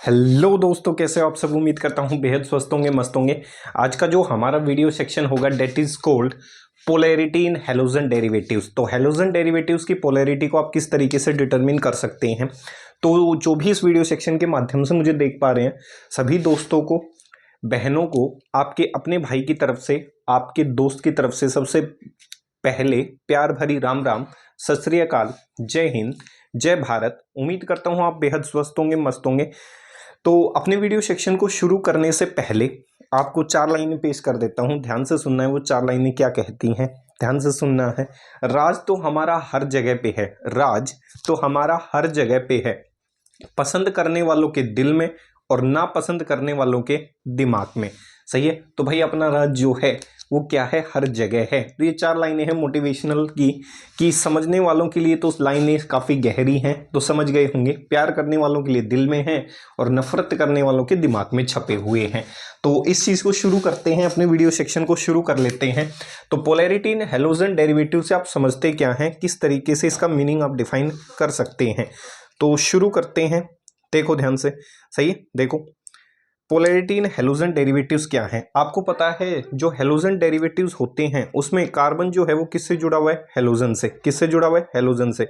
Hello दोस्तों, कैसे हो आप सब। उम्मीद करता हूँ बेहद स्वस्थ होंगे, मस्त होंगे। आज का जो हमारा वीडियो सेक्शन होगा that is called polarity in halogen derivatives. तो हैलोजन डेरिवेटिव्स की पोलैरिटी को आप किस तरीके से डिटरमिन कर सकते हैं। तो जो भी इस वीडियो सेक्शन के माध्यम से मुझे देख पा रहे हैं, सभी दोस्तों को, बहनों को, आपके अपने भाई की तरफ से, आपके दोस्त की तरफ से सबसे पहले प्यार भरी राम राम, सत श्री अकाल, जय हिंद, जय भारत। उम्मीद करता हूँ आप बेहद स्वस्थ होंगे, मस्त होंगे। तो अपने वीडियो सेक्शन को शुरू करने से पहले आपको 4 लाइनें पेश कर देता हूं, ध्यान से सुनना है। वो 4 लाइनें क्या कहती हैं, ध्यान से सुनना है। राज तो हमारा हर जगह पे है, राज तो हमारा हर जगह पे है, पसंद करने वालों के दिल में और नापसंद करने वालों के दिमाग में। सही है। तो भाई अपना राज जो है वो क्या है, हर जगह है। तो ये 4 लाइनें हैं मोटिवेशनल की, कि समझने वालों के लिए तो लाइनें काफ़ी गहरी हैं, तो समझ गए होंगे। प्यार करने वालों के लिए दिल में है और नफरत करने वालों के दिमाग में छपे हुए हैं। तो इस चीज़ को शुरू करते हैं, अपने वीडियो सेक्शन को शुरू कर लेते हैं। तो पोलैरिटी इन हैलोजन डेरिवेटिव से आप समझते क्या हैं, किस तरीके से इसका मीनिंग आप डिफाइन कर सकते हैं। तो शुरू करते हैं, देखो ध्यान से। सही है, देखो पोलैरिटी इन हैलोजन डेरिवेटिव्स क्या हैं। आपको पता है जो हैलोजन डेरिवेटिव्स होते हैं उसमें कार्बन जो है वो किससे जुड़ा हुआ है, हैलोजन से। किससे जुड़ा हुआ है, हैलोजन से।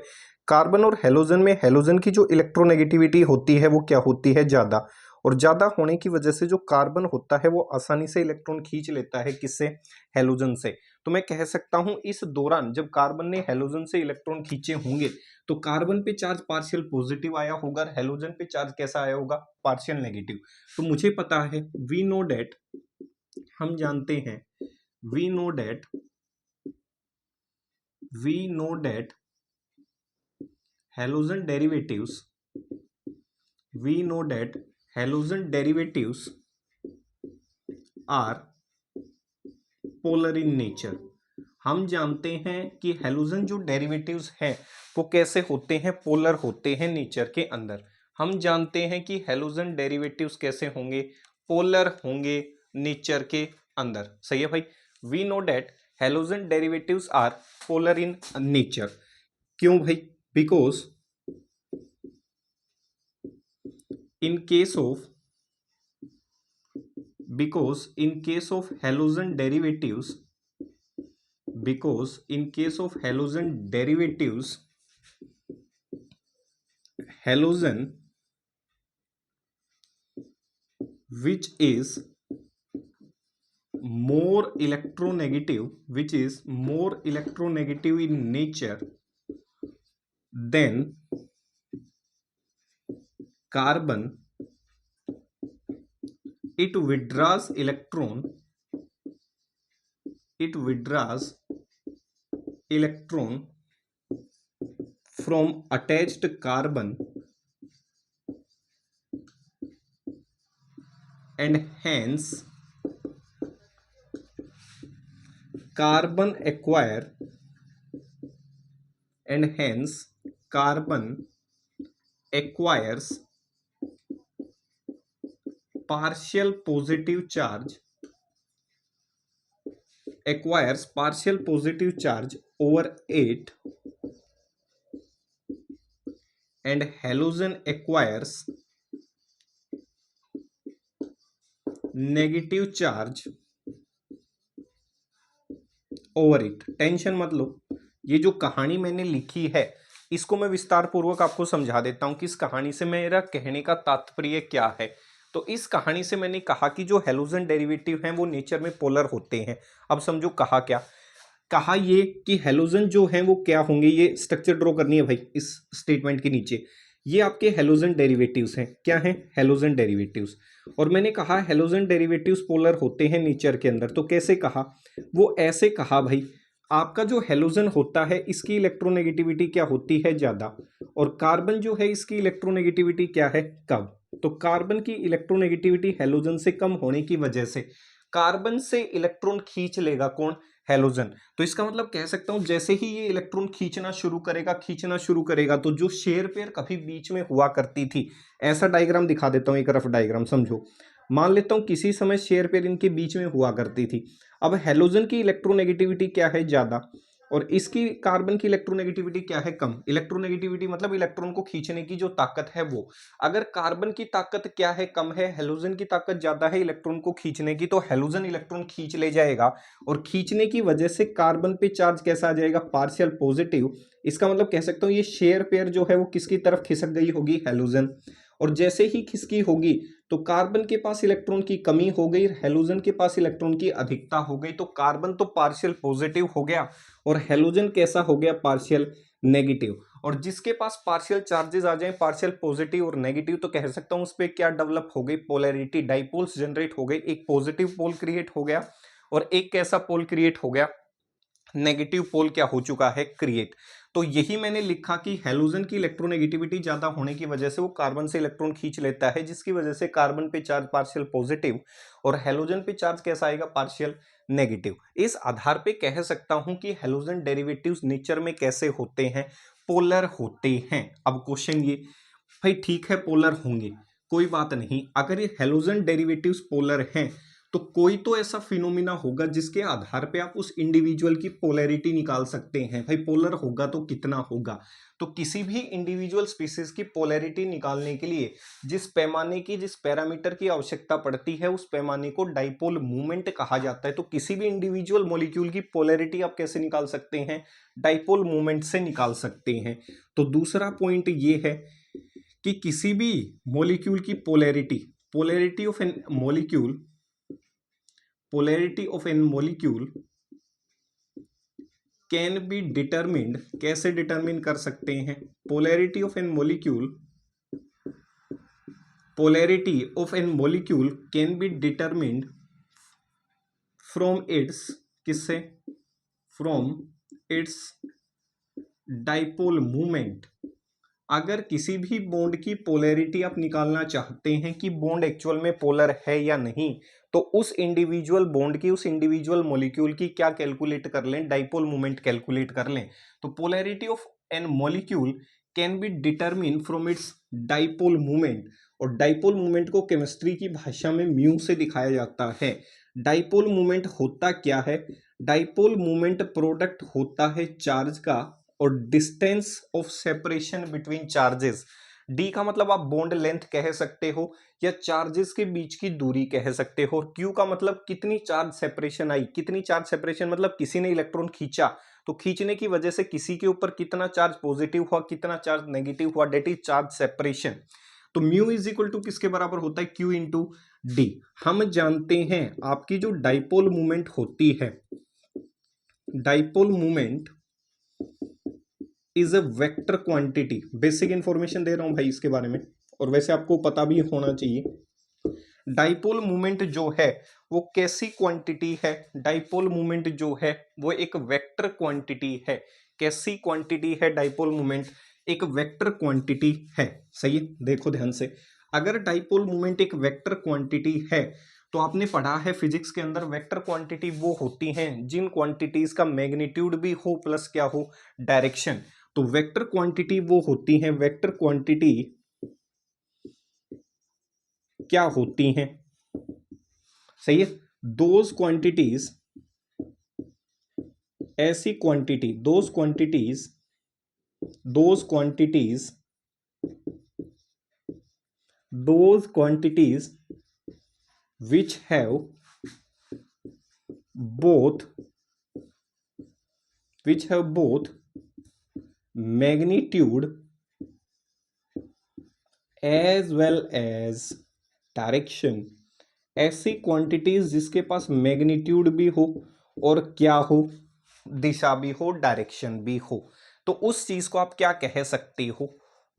कार्बन और हैलोजन में हैलोजन की जो इलेक्ट्रोनेगेटिविटी होती है वो क्या होती है, ज़्यादा। और ज़्यादा होने की वजह से जो कार्बन होता है वो आसानी से इलेक्ट्रॉन खींच लेता है, किससे, हैलोजन से। तो मैं कह सकता हूं इस दौरान जब कार्बन ने हैलोजन से इलेक्ट्रॉन खींचे होंगे तो कार्बन पे चार्ज पार्शियल पॉजिटिव आया होगा, हैलोजन पे चार्ज कैसा आया होगा, पार्शियल नेगेटिव। तो मुझे पता है, वी नो डेट, हम जानते हैं, we know that, we know that halogen derivatives, we know that halogen derivatives are polar in nature. हम जानते हैं कि हैलोजन जो डेरिवेटिव्स हैं वो कैसे होते हैं, पोलर होते हैं नेचर के अंदर। हम जानते हैं कि हैलोजन डेरिवेटिव्स कैसे होंगे, पोलर होंगे नेचर के अंदर। सही है भाई। We know that halogen derivatives are polar in nature. क्यों भाई, because in case of, because in case of halogen derivatives, because in case of halogen derivatives, halogen which is more electronegative, which is more electronegative in nature than carbon, it withdraws electron, it withdraws electron from attached carbon and hence carbon acquire, and hence carbon acquires partial positive charge, acquires partial positive charge over it, and halogen acquires negative charge over it. Tension मत लो, ये जो कहानी मैंने लिखी है इसको मैं विस्तार पूर्वक आपको समझा देता हूं कि इस कहानी से मेरा कहने का तात्पर्य क्या है। तो इस कहानी से मैंने कहा कि जो हैलोजन डेरिवेटिव हैं वो नेचर में पोलर होते हैं। अब समझो कहा क्या, कहा ये कि हैलोजन जो हैं वो क्या होंगे, ये स्ट्रक्चर ड्रॉ करनी है भाई इस स्टेटमेंट के नीचे। ये आपके हैलोजन डेरिवेटिव्स हैं, क्या हैं, हैलोजन डेरिवेटिव्स। और मैंने कहा हैलोजन डेरिवेटिव्स पोलर होते हैं नेचर के अंदर। तो कैसे कहा, वो ऐसे कहा भाई, आपका जो हैलोजन होता है इसकी इलेक्ट्रोनेगेटिविटी क्या होती है, ज़्यादा, और कार्बन जो है इसकी इलेक्ट्रोनेगेटिविटी क्या है, कम। तो कार्बन की इलेक्ट्रोनेगेटिविटी हैलोजन से कम होने की वजह से कार्बन से इलेक्ट्रॉन खींच लेगा कौन, हैलोजन। तो इसका मतलब कह सकता हूं जैसे ही ये इलेक्ट्रॉन खींचना शुरू करेगा तो जो शेयर पेयर कभी बीच में हुआ करती थी, ऐसा डायग्राम दिखा देता हूं, एक रफ डायग्राम समझो। मान लेता हूं किसी समय शेयर पेयर इनके बीच में हुआ करती थी। अब हैलोजन की इलेक्ट्रोनेगेटिविटी क्या है, ज्यादा, और इसकी कार्बन की इलेक्ट्रोनेगेटिविटी क्या है, कम। इलेक्ट्रोनेगेटिविटी मतलब इलेक्ट्रॉन को खींचने की जो ताकत है वो। अगर कार्बन की ताकत क्या है, कम है, हेलोजन की ताकत ज्यादा है इलेक्ट्रॉन को खींचने की, तो हेलोजन इलेक्ट्रॉन खींच ले जाएगा और खींचने की वजह से कार्बन पे चार्ज कैसा आ जाएगा, पार्शियल पॉजिटिव। इसका मतलब कह सकता हूं ये शेयर पेयर जो है वो किसकी तरफ खिसक गई होगी, हेलोजन। और जैसे ही खिसकी होगी तो कार्बन के पास इलेक्ट्रॉन की कमी हो गई, हेलोजन के पास इलेक्ट्रॉन की अधिकता हो गई, तो कार्बन तो पार्शियल पॉजिटिव हो गया और हेलोजन कैसा हो गया, पार्शियल नेगेटिव। और जिसके पास पार्शियल चार्जेस आ जाएं, पार्शियल पॉजिटिव और नेगेटिव, तो कह सकता हूं उस पर क्या डेवलप हो गई, पोलैरिटी, डाइपोल्स जनरेट हो गए। एक पॉजिटिव पोल क्रिएट हो गया और एक कैसा पोल क्रिएट हो गया, नेगेटिव पोल क्या हो चुका है, क्रिएट। तो यही मैंने लिखा कि हेलोजन की इलेक्ट्रोनेगेटिविटी ज्यादा होने की वजह से वो कार्बन से इलेक्ट्रॉन खींच लेता है, जिसकी वजह से कार्बन पे चार्ज पार्शियल पॉजिटिव और हेलोजन पे चार्ज कैसा आएगा, पार्शियल नेगेटिव। इस आधार पे कह सकता हूं कि हेलोजन डेरिवेटिव्स नेचर में कैसे होते हैं, पोलर होते हैं। अब क्वेश्चन ये, भाई ठीक है पोलर होंगे, कोई बात नहीं, अगर ये हेलोजन डेरिवेटिव्स पोलर हैं तो कोई तो ऐसा फिनोमिना होगा जिसके आधार पे आप उस इंडिविजुअल की पोलैरिटी निकाल सकते हैं। भाई पोलर होगा तो कितना होगा, तो किसी भी इंडिविजुअल स्पीसीज की पोलैरिटी निकालने के लिए जिस पैमाने की, जिस पैरामीटर की आवश्यकता पड़ती है उस पैमाने को डाइपोल मूवमेंट कहा जाता है। तो किसी भी इंडिविजुअल मॉलिक्यूल की पोलैरिटी आप कैसे निकाल सकते हैं, डाइपोल मूवमेंट से निकाल सकते हैं। तो दूसरा पॉइंट ये है कि किसी भी मॉलिक्यूल की polarity, polarity of an molecule, polarity of an molecule can be determined, कैसे डिटरमिन कर सकते हैं, polarity of an molecule, polarity of an molecule can be determined from its, किससे, from its dipole moment। अगर किसी भी bond की polarity आप निकालना चाहते हैं कि बॉन्ड एक्चुअल में पोलर है या नहीं, तो उस इंडिविजुअल बॉन्ड की, उस इंडिविजुअल मॉलिक्यूल की क्या कैलकुलेट कर लें, डाइपोल मोमेंट कैलकुलेट कर लें। तो polarity of an molecule can be determine from its dipole moment. और डाइपोल मोमेंट को केमिस्ट्री की भाषा में म्यू से दिखाया जाता है। डाइपोल मोमेंट होता क्या है, डाइपोल मोमेंट प्रोडक्ट होता है चार्ज का और distance of separation between charges. D का मतलब आप बॉन्ड लेंथ कह सकते हो या चार्जेस के बीच की दूरी कह सकते हो। और क्यू का मतलब कितनी चार्ज सेपरेशन आई, कितनी चार्ज सेपरेशन मतलब किसी ने इलेक्ट्रॉन खींचा तो खींचने की वजह से किसी के ऊपर कितना चार्ज पॉजिटिव हुआ, कितना चार्ज नेगेटिव हुआ, डेट इज चार्ज सेपरेशन। तो म्यू इज इक्वल टू किसके बराबर होता है, क्यू इंटू डी। हम जानते हैं आपकी जो डाइपोल मूवमेंट होती है, dipole movement is a vector quantity. Basic information दे रहा हूं भाई इसके बारे में, और वैसे आपको पता भी होना चाहिए। डाइपोल मूवमेंट जो है वो कैसी क्वांटिटी है, डाइपोल मूवमेंट जो है वो एक वेक्टर क्वांटिटी है। कैसी क्वांटिटी है डाइपोल मूवमेंट, एक वेक्टर क्वांटिटी है। सही है, देखो ध्यान से, अगर डाइपोल मूवमेंट एक वेक्टर क्वांटिटी है तो आपने पढ़ा है फिजिक्स के अंदर, वेक्टर क्वांटिटी वो होती हैं जिन क्वांटिटीज का मैग्नीट्यूड भी हो प्लस क्या हो, डायरेक्शन। तो वेक्टर क्वांटिटी वो होती हैं, वेक्टर क्वांटिटी क्या होती हैं, सही है, दोज क्वांटिटीज, ऐसी quantity, those quantities, those quantities, those quantities which have both, which have both magnitude as well as direction। ऐसी क्वांटिटीज जिसके पास मैग्नीट्यूड भी हो और क्या हो, दिशा भी हो, डायरेक्शन भी हो, तो उस चीज को आप क्या कह सकते हो,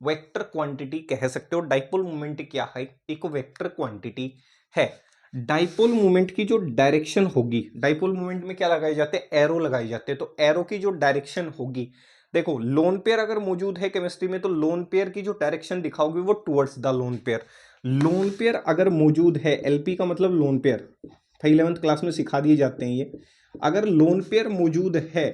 वेक्टर क्वांटिटी कह सकते हो। डाइपोल मोमेंट क्या है, एक वेक्टर क्वांटिटी है। डाइपोल मूवमेंट की जो डायरेक्शन होगी, डाइपोल मूवमेंट में क्या लगाए जाते हैं, एरो लगाए जाते हैं, तो एरो की जो डायरेक्शन होगी, देखो लोन पेयर अगर मौजूद है केमिस्ट्री में तो लोन पेयर की जो डायरेक्शन दिखाओगे वो towards the lone pair. Lone pair अगर मौजूद है, एलपी का मतलब लोन पेयर, 11th क्लास में सिखा दिए जाते हैं ये। अगर लोन पेयर मौजूद है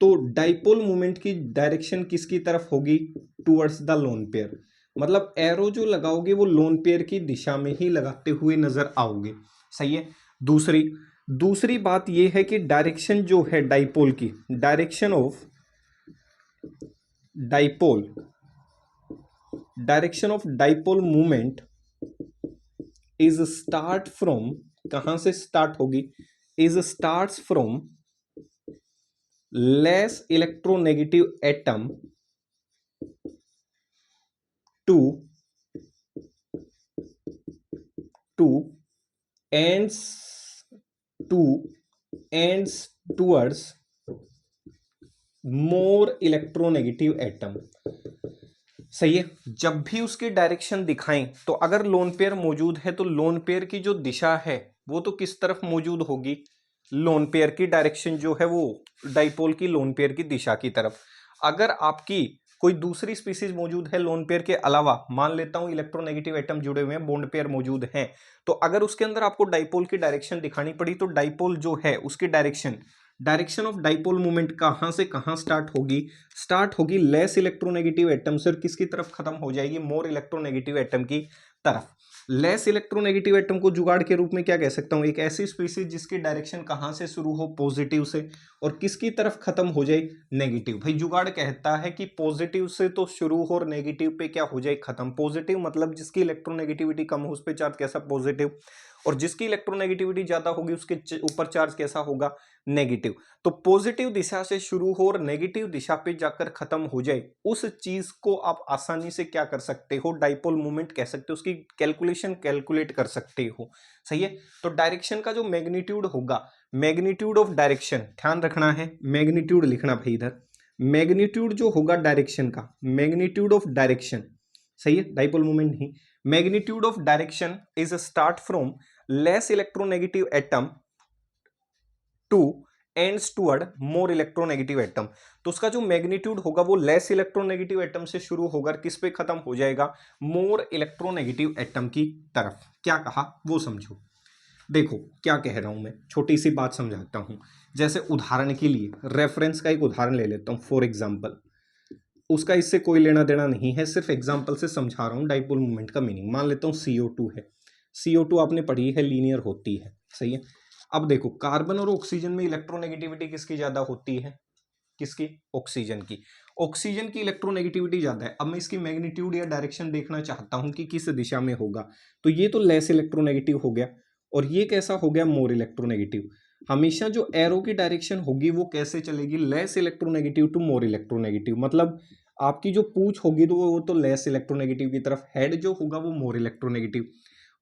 तो डाइपोल मूवमेंट की डायरेक्शन किसकी तरफ होगी, टुवर्ड्स द लोन पेयर। मतलब एरो जो लगाओगे वो लोन पेयर की दिशा में ही लगाते हुए नजर आओगे। सही है। दूसरी, दूसरी बात यह है कि डायरेक्शन जो है डाइपोल की, direction of dipole movement is start from, कहां से स्टार्ट होगी, is starts from less electronegative atom to ends towards more electronegative atom. सही है। जब भी उसकी डायरेक्शन दिखाएं तो अगर लोन पेयर मौजूद है तो लोन पेयर की जो दिशा है वो तो किस तरफ मौजूद होगी, लोन पेयर की डायरेक्शन जो है वो डाइपोल की लोन पेयर की दिशा की तरफ। अगर आपकी कोई दूसरी स्पीसीज मौजूद है लोन पेयर के अलावा, मान लेता हूं इलेक्ट्रोनेगेटिव एटम जुड़े हुए हैं, बॉन्ड पेयर मौजूद हैं, तो अगर उसके अंदर आपको डाइपोल की डायरेक्शन दिखानी पड़ी तो डाइपोल जो है उसकी डायरेक्शन ऑफ डाइपोल मूवमेंट कहां से कहां स्टार्ट होगी लेस इलेक्ट्रोनेगेटिव एटम से, और किसकी तरफ खत्म हो जाएगी, मोर इलेक्ट्रोनेगेटिव एटम की तरफ। लेस इलेक्ट्रोनेगेटिव एटम को जुगाड़ के रूप में क्या कह सकता हूं, एक ऐसी स्पीसीज जिसकी डायरेक्शन कहां से शुरू हो, पॉजिटिव से, और किसकी तरफ खत्म हो जाए, नेगेटिव। भाई जुगाड़ कहता है कि पॉजिटिव से तो शुरू हो और नेगेटिव पे क्या हो जाए, खत्म। पॉजिटिव मतलब जिसकी इलेक्ट्रोनेगेटिविटी कम हो उस पे चार्ज कैसा, पॉजिटिव, और जिसकी इलेक्ट्रोनेगेटिविटी ज्यादा होगी उसके ऊपर चार्ज कैसा होगा, नेगेटिव। तो पॉजिटिव दिशा से शुरू हो और नेगेटिव दिशा पे जाकर खत्म हो जाए, उस चीज को आप आसानी से क्या कर सकते हो, डाइपोल मूवमेंट कह सकते हो, उसकी कैलकुलेट कर सकते हो। सही है। तो डायरेक्शन का जो मैग्नीट्यूड होगा, मैग्नीट्यूड ऑफ डायरेक्शन, ध्यान रखना है, मैग्नीट्यूड लिखना भाई इधर, मैग्नीट्यूड जो होगा डायरेक्शन का, मैग्नीट्यूड ऑफ डायरेक्शन, सही है, डाइपोल मूवमेंट नहीं, magnitude of direction is start from less electronegative atom two ends toward more electronegative atom. तो उसका जो मैग्नीट्यूड होगा वो लेस इलेक्ट्रोनेगेटिव एटम से शुरू होकर किस पे खत्म हो जाएगा, मोर इलेक्ट्रोनेगेटिव एटम की तरफ। क्या कहा वो समझो। देखो क्या कह रहा हूं मैं, छोटी सी बात समझाता हूं। जैसे उदाहरण के लिए रेफरेंस का एक उदाहरण ले लेता हूं, फॉर एग्जांपल, उसका इससे कोई लेना देना नहीं है, सिर्फ एग्जांपल से समझा रहा हूं डाइपोल मूवमेंट का मीनिंग। मान लेता हूं CO2 है, CO2 आपने पढ़ी है, लीनियर होती है, सही है। अब देखो कार्बन और ऑक्सीजन में इलेक्ट्रोनेगेटिविटी किसकी ज्यादा होती है, किसकी, ऑक्सीजन की। ऑक्सीजन की इलेक्ट्रोनेगेटिविटी ज्यादा है। अब मैं इसकी मैग्नीट्यूड या डायरेक्शन देखना चाहता हूं कि किस दिशा में होगा, तो ये तो लेस इलेक्ट्रोनेगेटिव हो गया, और ये कैसा हो गया, मोर इलेक्ट्रोनेगेटिव। हमेशा जो एरो की डायरेक्शन होगी वो कैसे चलेगी, less electronegative to more electronegative. मतलब आपकी जो पूंछ होगी तो वो तो लेस इलेक्ट्रोनेगेटिव की तरफ, हेड जो होगा वो मोर इलेक्ट्रोनेगेटिव,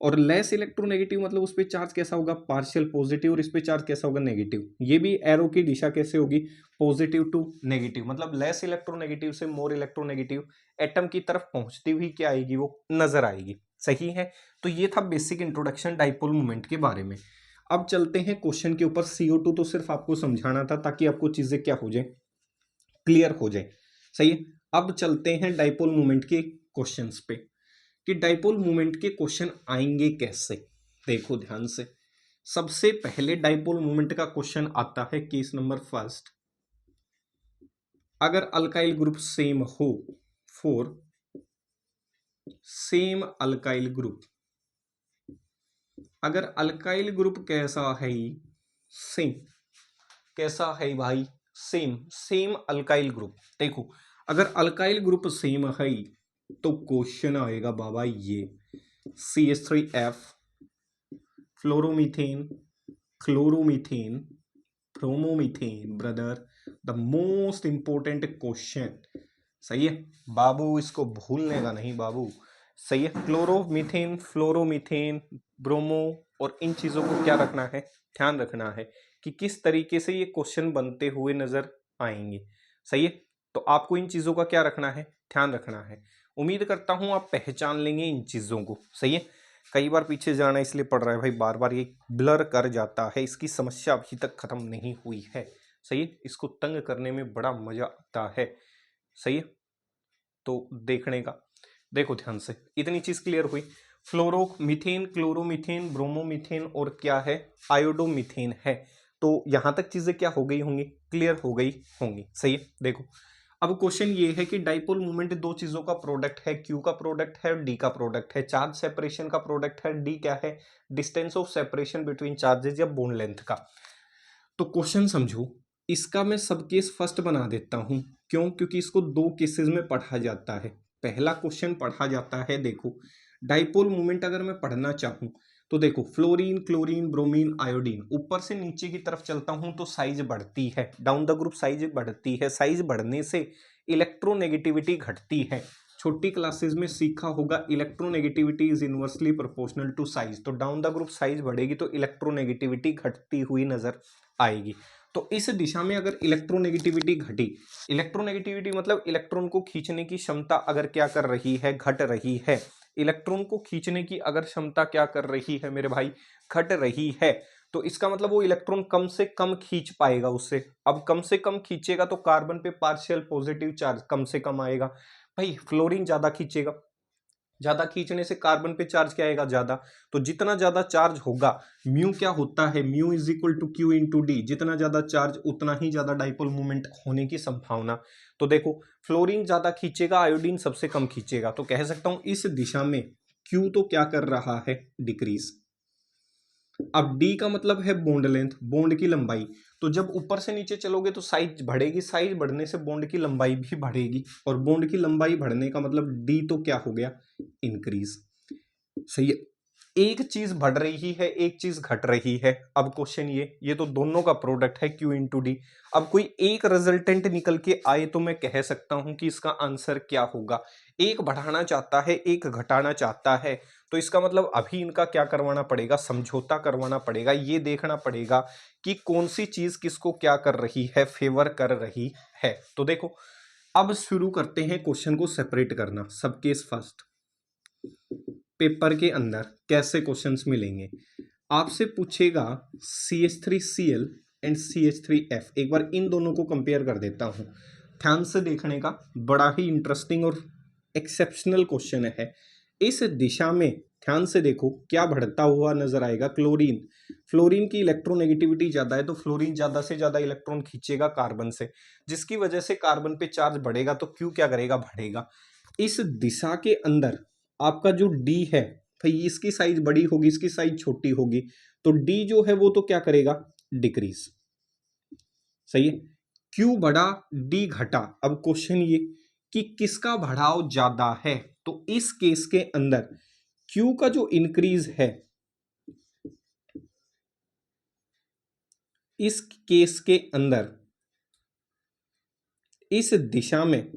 और लेस इलेक्ट्रोनेगेटिव मतलब उस पर चार्ज कैसा होगा, पार्शियल पॉजिटिव, और इस पे चार्ज कैसा होगा, नेगेटिव। ये भी एरो की दिशा कैसे होगी, पॉजिटिव टू नेगेटिव, मतलब लेस इलेक्ट्रोनेगेटिव से मोर इलेक्ट्रोनेगेटिव एटम की तरफ पहुंचती हुई क्या आएगी, वो नजर आएगी। सही है। तो ये था बेसिक इंट्रोडक्शन डाइपोल मूवमेंट के बारे में। अब चलते हैं क्वेश्चन के ऊपर। CO2 तो सिर्फ आपको समझाना था ताकि आपको चीजें क्या हो जाए, क्लियर हो जाए। सही है। अब चलते हैं डाइपोल मूवमेंट के क्वेश्चंस पे कि डाइपोल मूवमेंट के क्वेश्चन आएंगे कैसे। देखो ध्यान से, सबसे पहले डाइपोल मूवमेंट का क्वेश्चन आता है केस नंबर फर्स्ट। अगर अल्काइल ग्रुप सेम हो, फॉर सेम अल्काइल ग्रुप, अगर अल्काइल ग्रुप कैसा है, सेम, कैसा है भाई, सेम अल्काइल ग्रुप। देखो अगर अल्काइल ग्रुप सेम है तो क्वेश्चन आएगा बाबा ये CH3F, fluoromethane, chloromethane, bromomethane, brother, the most important question. सही है बाबू, इसको भूलने का नहीं बाबू। सही है। क्लोरोमीथेन, फ्लोरोमीथेन, ब्रोमो, और इन चीजों को क्या रखना है, ध्यान रखना है कि किस तरीके से ये क्वेश्चन बनते हुए नजर आएंगे। सही है। तो आपको इन चीजों का क्या रखना है, ध्यान रखना है। उम्मीद करता हूं आप पहचान लेंगे इन चीजों को। सही है। कई बार पीछे जाना इसलिए पड़ रहा है भाई, बार बार ये ब्लर कर जाता है, इसकी समस्या अभी तक खत्म नहीं हुई है। सही है। इसको तंग करने में बड़ा मजा आता है। सही है। तो देखने का, देखो ध्यान से, इतनी चीज क्लियर हुई। फ्लोरोमीथेन, क्लोरोमीथेन, ब्रोमोमीथेन, और क्या है, आयोडोमीथेन है। तो यहां तक चीजें क्या हो गई होंगी, क्लियर हो गई होंगी। सही है। देखो अब क्वेश्चन ये है कि डाइपोल मोमेंट दो चीजों का प्रोडक्ट है, क्यू का प्रोडक्ट है और डी का प्रोडक्ट है। चार्ज सेपरेशन का प्रोडक्ट है, डी क्या है, distance of separation between charges या बोन लेंथ का। तो क्वेश्चन समझो, इसका मैं सब केस फर्स्ट बना देता हूं। क्यों? क्योंकि इसको दो केसेस में पढ़ा जाता है। पहला क्वेश्चन पढ़ा जाता है, देखो डाइपोल मोमेंट अगर मैं पढ़ना चाहूं तो देखो फ्लोरीन, क्लोरीन, ब्रोमीन, आयोडीन, ऊपर से नीचे की तरफ चलता हूं तो साइज बढ़ती है, डाउन द ग्रुप साइज बढ़ती है। साइज बढ़ने से इलेक्ट्रोनेगेटिविटी घटती है। छोटी क्लासेस में सीखा होगा electronegativity is inversely proportional to size. तो डाउन द ग्रुप साइज बढ़ेगी तो इलेक्ट्रोनेगेटिविटी घटती हुई नजर आएगी। तो इस दिशा में अगर इलेक्ट्रोनेगेटिविटी घटी, इलेक्ट्रोनेगेटिविटी मतलब इलेक्ट्रॉन को खींचने की क्षमता अगर क्या कर रही है, घट रही है। इलेक्ट्रॉन को खींचने की अगर क्षमता क्या कर रही है मेरे भाई, घट रही है। तो इसका मतलब वो इलेक्ट्रॉन कम से कम खींच पाएगा उससे। अब कम से कम खींचेगा तो कार्बन पे पार्शियल पॉजिटिव चार्ज कम से कम आएगा। भाई फ्लोरीन ज्यादा खींचेगा, ज्यादा खींचने से कार्बन पे चार्ज क्या आएगा, ज्यादा। तो जितना ज्यादा चार्ज होगा, म्यू क्या होता है, mu is equal to Q into D. जितना ज्यादा चार्ज उतना ही ज्यादा डाइपोल मूवमेंट होने की संभावना। तो देखो फ्लोरीन ज्यादा खींचेगा, आयोडीन सबसे कम खींचेगा। तो कह सकता हूं इस दिशा में क्यू तो क्या कर रहा है, डिक्रीज। अब डी का मतलब है बॉन्ड लेंथ, बॉन्ड की लंबाई। तो जब ऊपर से नीचे चलोगे तो साइज बढ़ेगी, साइज बढ़ने से बॉन्ड की लंबाई भी बढ़ेगी, और बॉन्ड की लंबाई बढ़ने का मतलब डी तो क्या हो गया, इंक्रीज। सही है, एक चीज बढ़ रही है, एक चीज घट रही है। अब क्वेश्चन ये तो दोनों का प्रोडक्ट है क्यू इंटू डी। अब कोई एक रिजल्टेंट निकल के आए तो मैं कह सकता हूं कि इसका आंसर क्या होगा। एक बढ़ाना चाहता है, एक घटाना चाहता है, तो इसका मतलब अभी इनका क्या करवाना पड़ेगा, समझौता करवाना पड़ेगा। ये देखना पड़ेगा कि कौन सी चीज किसको क्या कर रही है, फेवर कर रही है। तो देखो अब शुरू करते हैं क्वेश्चन को सेपरेट करना, सब केस फर्स्ट। पेपर के अंदर कैसे क्वेश्चंस मिलेंगे, आपसे पूछेगा CH3Cl एंड CH3F। एक बार इन दोनों को कंपेयर कर देता हूं, ध्यान से देखने का, बड़ा ही इंटरेस्टिंग और एक्सेप्शनल क्वेश्चन है। इस दिशा में ध्यान से देखो क्या बढ़ता हुआ नजर आएगा, क्लोरीन। फ्लोरीन की इलेक्ट्रोनेगेटिविटी ज्यादा है तो फ्लोरीन ज्यादा से ज्यादा इलेक्ट्रॉन खींचेगा कार्बन से, जिसकी वजह से कार्बन पे चार्ज बढ़ेगा तो क्यू क्या करेगा, बढ़ेगा। इस दिशा के अंदर आपका जो डी है भाई, इसकी साइज बड़ी होगी, इसकी साइज छोटी होगी, तो डी जो है वो तो क्या करेगा, डिक्रीज। सही है, क्यू बढ़ा, डी घटा। अब क्वेश्चन ये कि किसका बढ़ाव ज्यादा है, तो इस केस के अंदर क्यू का जो इंक्रीज है, इस केस के अंदर इस दिशा में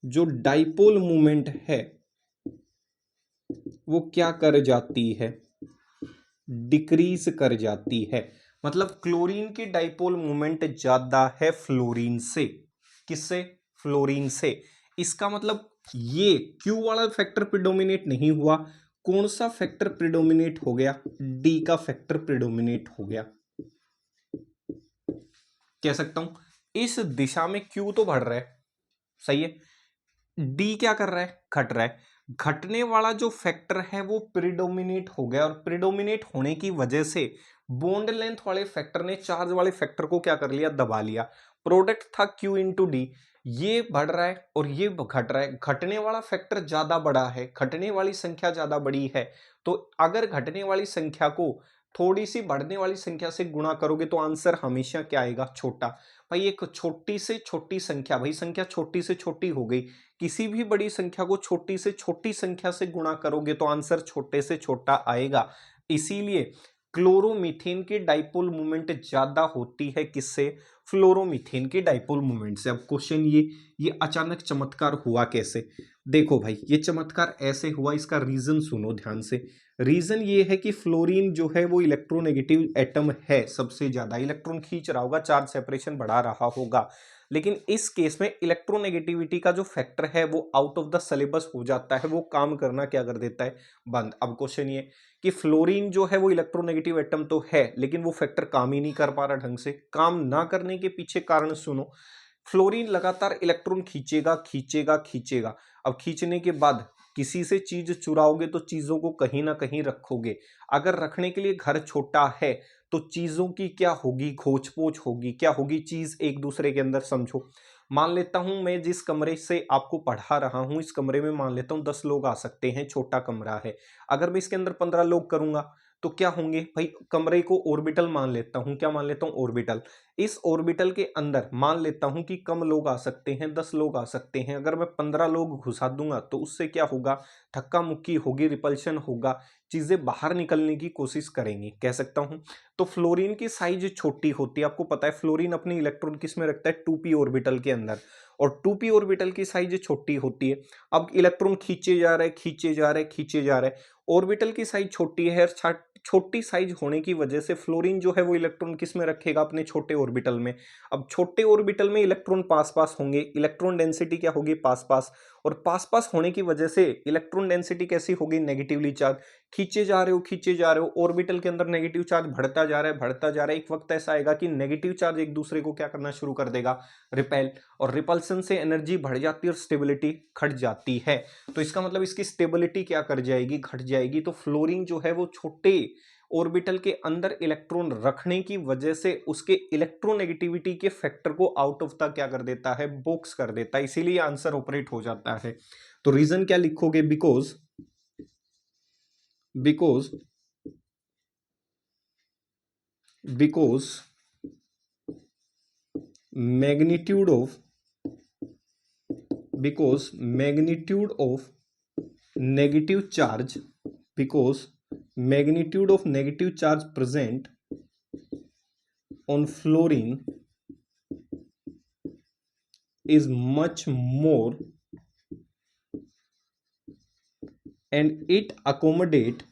जो डाइपोल मूवमेंट है वो क्या कर जाती है, डिक्रीज कर जाती है। मतलब क्लोरीन की डाइपोल मोमेंट ज्यादा है फ्लोरीन से। किससे, फ्लोरीन से। इसका मतलब ये क्यू वाला फैक्टर प्रिडोमिनेट नहीं हुआ, कौन सा फैक्टर प्रिडोमिनेट हो गया, डी का फैक्टर प्रिडोमिनेट हो गया। कह सकता हूं इस दिशा में क्यू तो बढ़ रहा है, सही है, डी क्या कर रहा है, घट रहा है। घटने वाला जो फैक्टर है वो प्रीडोमिनेट हो गया, और प्रीडोमिनेट होने की वजह से बॉन्ड लेंथ वाले फैक्टर ने चार्ज वाले फैक्टर को क्या कर लिया, दबा लिया। प्रोडक्ट था क्यू इंटू डी, ये बढ़ रहा है और ये घट रहा है। घटने वाला फैक्टर ज्यादा बड़ा है, घटने वाली संख्या ज्यादा बड़ी है। तो अगर घटने वाली संख्या को थोड़ी सी बढ़ने वाली संख्या से गुणा करोगे तो आंसर हमेशा क्या आएगा, छोटा। भाई एक छोटी से छोटी संख्या, भाई संख्या छोटी से छोटी हो गई, किसी भी बड़ी संख्या को छोटी से छोटी संख्या से गुणा करोगे तो आंसर छोटे से छोटा आएगा। इसीलिए क्लोरोमीथेन की डाइपोल मूवमेंट ज्यादा होती है किससे, फ्लोरोमीथेन की डाइपोल मूवमेंट से। अब क्वेश्चन ये अचानक चमत्कार हुआ कैसे, देखो भाई ये चमत्कार ऐसे हुआ, इसका रीजन सुनो ध्यान से। रीजन ये है कि फ्लोरीन जो है वो इलेक्ट्रोनेगेटिव एटम है, सबसे ज्यादा इलेक्ट्रॉन खींच रहा होगा, चार्ज सेपरेशन बढ़ा रहा होगा। लेकिन इस केस में इलेक्ट्रोनेगेटिविटी का जो फैक्टर है वो आउट ऑफ द सिलेबस हो जाता है, वो काम करना क्या कर देता है, बंद। अब क्वेश्चन ये कि फ्लोरीन जो है वो इलेक्ट्रोनेगेटिव एटम तो है, लेकिन वो फैक्टर काम ही नहीं कर पा रहा ढंग से। काम ना करने के पीछे कारण सुनो, फ्लोरीन लगातार इलेक्ट्रॉन खींचेगा खींचेगा खींचेगा। अब खींचने के बाद किसी से चीज चुराओगे तो चीजों को कहीं ना कहीं रखोगे। अगर रखने के लिए घर छोटा है तो चीज़ों की क्या होगी, खोज पोछ होगी, क्या होगी चीज़ एक दूसरे के अंदर। समझो, मान लेता हूं मैं जिस कमरे से आपको पढ़ा रहा हूं, इस कमरे में मान लेता हूं 10 लोग आ सकते हैं, छोटा कमरा है। अगर मैं इसके अंदर 15 लोग करूंगा तो क्या होंगे भाई, कमरे को ऑर्बिटल मान लेता हूं, क्या मान लेता हूं, ऑर्बिटल। इस ऑर्बिटल के अंदर मान लेता हूं कि कम लोग आ सकते हैं, 10 लोग आ सकते हैं। अगर मैं 15 लोग घुसा दूंगा तो उससे क्या होगा, धक्का मुक्की होगी, रिपल्शन होगा, चीजें बाहर निकलने की कोशिश करेंगी, कह सकता हूं। तो फ्लोरीन की साइज छोटी होती है, आपको पता है फ्लोरीन अपने इलेक्ट्रॉन किस में रखता है, 2p ऑर्बिटल के अंदर, और 2p ऑर्बिटल की साइज छोटी होती है। अब इलेक्ट्रॉन खींचे जा रहे, खींचे जा रहे, खींचे जा रहे, ऑर्बिटल की साइज छोटी है, छोटी साइज होने की वजह से फ्लोरीन जो है वो इलेक्ट्रॉन किस में रखेगा, अपने छोटे ऑर्बिटल में। अब छोटे ऑर्बिटल में इलेक्ट्रॉन पास पास होंगे, इलेक्ट्रॉन डेंसिटी क्या होगी, पास पास, और पास पास होने की वजह से इलेक्ट्रॉन डेंसिटी कैसी होगी, नेगेटिवली चार्ज। खींचे जा रहे हो, खींचे जा रहे हो, ऑर्बिटल के अंदर नेगेटिव चार्ज बढ़ता जा रहा है, बढ़ता जा रहा है। एक वक्त ऐसा आएगा कि नेगेटिव चार्ज एक दूसरे को क्या करना शुरू कर देगा, रिपेल, और रिपल्सन से एनर्जी बढ़ जाती है और स्टेबिलिटी घट जाती है। तो इसका मतलब इसकी स्टेबिलिटी क्या कर जाएगी, घट जाएगी। तो फ्लोरीन जो है वो छोटे ऑर्बिटल के अंदर इलेक्ट्रॉन रखने की वजह से उसके इलेक्ट्रोनेगेटिविटी के फैक्टर को आउट ऑफ द क्या कर देता है, बॉक्स कर देता है, इसीलिए आंसर ऑपरेट हो जाता है। तो रीजन क्या लिखोगे, because magnitude of negative charge, because magnitude of negative charge present on fluorine is much more, and it accommodate